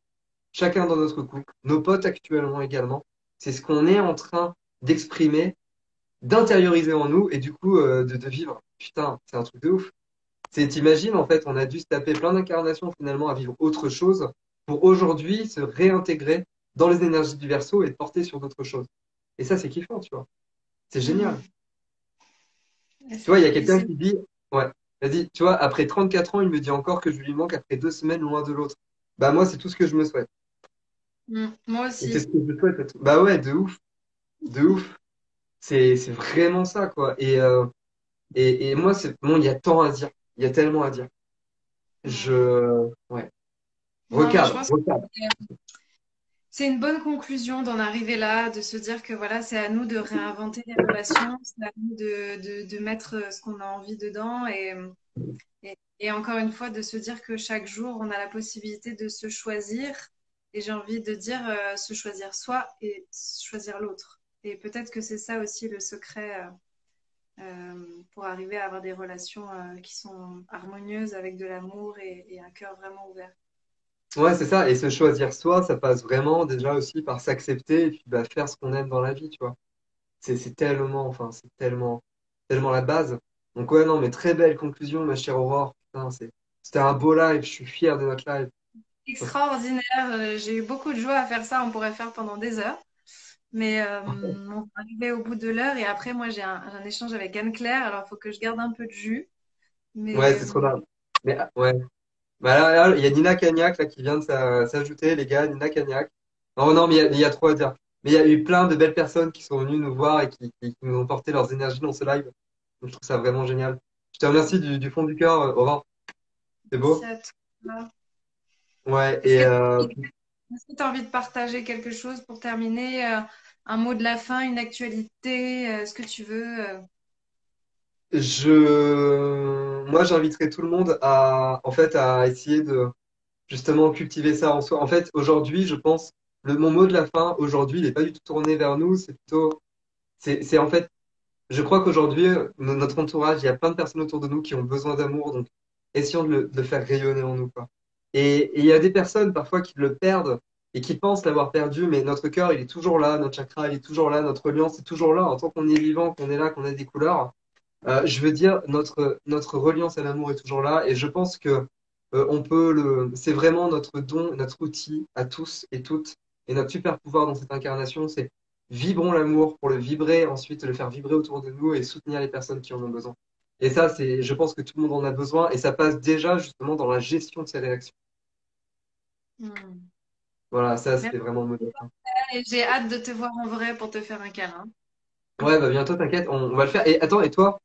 Speaker 2: chacun dans notre couple, nos potes actuellement également. C'est ce qu'on est en train d'exprimer, d'intérioriser en nous et du coup, de vivre. Putain, c'est un truc de ouf. T'imagines, en fait, on a dû se taper plein d'incarnations finalement à vivre autre chose pour aujourd'hui se réintégrer dans les énergies du Verseau et de porter sur d'autres choses. Et ça, c'est kiffant, tu vois. C'est génial.
Speaker 1: Mhm. Et
Speaker 2: Tu vois, il y a
Speaker 1: et
Speaker 2: quelqu'un qui dit, ouais, vas-y, tu vois, après 34 ans, il me dit encore que je lui manque après 2 semaines loin de l'autre. Bah, moi, c'est tout ce que je me souhaite.
Speaker 1: Moi
Speaker 2: Et c'est
Speaker 1: aussi.
Speaker 2: ce que je me souhaite à tout. Bah ouais, de ouf, de ouf. C'est vraiment ça, quoi. Et moi, bon, il y a tant à dire. Il y a tellement à dire. Ouais.
Speaker 1: Non, mais je
Speaker 2: Recadre,
Speaker 1: pense que
Speaker 2: recadre.
Speaker 1: c'est une bonne conclusion d'en arriver là, de se dire que voilà, c'est à nous de réinventer les relations, c'est à nous de mettre ce qu'on a envie dedans et encore une fois de se dire que chaque jour, on a la possibilité de se choisir. Et j'ai envie de dire se choisir soi et choisir l'autre. Et peut-être que c'est ça aussi le secret pour arriver à avoir des relations qui sont harmonieuses avec de l'amour et un cœur vraiment ouvert.
Speaker 2: Ouais, c'est ça. Et se choisir soi, ça passe vraiment déjà aussi par s'accepter et puis bah, faire ce qu'on aime dans la vie, tu vois. C'est tellement, enfin, c'est tellement la base. Donc ouais, non, mais très belle conclusion, ma chère Aurore. Putain, c'était un beau live. Je suis fier de notre live.
Speaker 1: Extraordinaire. J'ai eu beaucoup de joie à faire ça. On pourrait faire pendant des heures. Mais on va arriver au bout de l'heure et après, moi, j'ai un échange avec Anne-Claire. Alors, il faut que je garde un peu de jus.
Speaker 2: Ouais,
Speaker 1: Mais
Speaker 2: c'est trop bien. Mais ouais. Bah là, il y a Nina Cagnac là, qui vient de s'ajouter, les gars, Nina Cagnac. Non, non, mais il y a trop à dire. Mais il y a eu plein de belles personnes qui sont venues nous voir et qui nous ont porté leurs énergies dans ce live. Donc, je trouve ça vraiment génial. Je te remercie du fond du cœur, Aurore. C'est
Speaker 1: merci
Speaker 2: beau.
Speaker 1: à toi.
Speaker 2: Ouais,
Speaker 1: Est-ce que tu as envie de partager quelque chose pour terminer? Un mot de la fin, une actualité, ce que tu veux.
Speaker 2: moi, j'inviterai tout le monde en fait, à essayer de justement cultiver ça en soi. En fait, aujourd'hui, je pense, mon mot de la fin, aujourd'hui, il n'est pas du tout tourné vers nous, c'est en fait, je crois qu'aujourd'hui, notre entourage, il y a plein de personnes autour de nous qui ont besoin d'amour, donc essayons de le faire rayonner en nous, quoi. Et il y a des personnes parfois qui le perdent et qui pensent l'avoir perdu, mais notre cœur, il est toujours là, notre chakra, il est toujours là, notre reliance est toujours là, en tant qu'on est vivant, qu'on est là, qu'on a des couleurs. Je veux dire, notre reliance à l'amour est toujours là, et je pense que c'est vraiment notre don, notre outil à tous et toutes, et notre super pouvoir dans cette incarnation, c'est vibrons l'amour pour le vibrer, ensuite le faire vibrer autour de nous et soutenir les personnes qui en ont besoin. Et ça, je pense que tout le monde en a besoin, et ça passe déjà justement dans la gestion de ces réactions.
Speaker 1: Hmm.
Speaker 2: Voilà, ça,
Speaker 1: Merci.
Speaker 2: c'était vraiment le mot de la fin.
Speaker 1: Et j'ai hâte de te voir en vrai pour te faire un câlin.
Speaker 2: Ouais, bah bientôt, t'inquiète, on va le faire. Et attends, et toi,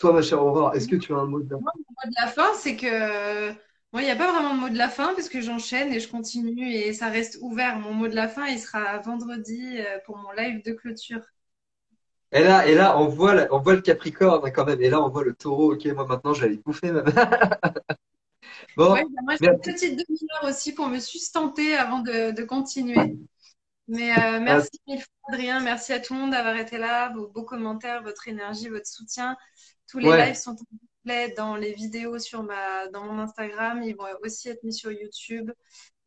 Speaker 2: ma chère Aurore, est-ce que tu as un mot de la
Speaker 1: Moi, mon mot de la fin, c'est que moi, il n'y a pas vraiment de mot de la fin parce que j'enchaîne et je continue et ça reste ouvert. Mon mot de la fin, il sera vendredi pour mon live de clôture.
Speaker 2: Et là, on voit le Capricorne hein, quand même. Et là, on voit le Taureau. Ok, moi maintenant, je vais aller bouffer même.
Speaker 1: Ouais,
Speaker 2: Bon,
Speaker 1: bah, moi, j'ai une
Speaker 2: merci.
Speaker 1: petite demi-heure aussi pour me sustenter avant de continuer. Mais
Speaker 2: Euh,
Speaker 1: merci mille fois, Adrien. Merci à tout le monde d'avoir été là. Vos beaux commentaires, votre énergie, votre soutien. Tous les lives
Speaker 2: ouais,
Speaker 1: sont en replay dans les vidéos dans mon Instagram. Ils vont aussi être mis sur YouTube.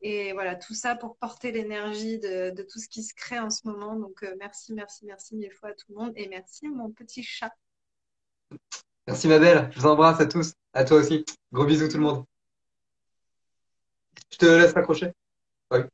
Speaker 1: Et voilà, tout ça pour porter l'énergie de tout ce qui se crée en ce moment. Donc, merci, merci, merci mille fois à tout le monde. Et merci, mon petit chat.
Speaker 2: merci ma belle. Je vous embrasse à tous. À toi aussi. Gros bisous tout le monde. Je te laisse raccrocher. Ouais.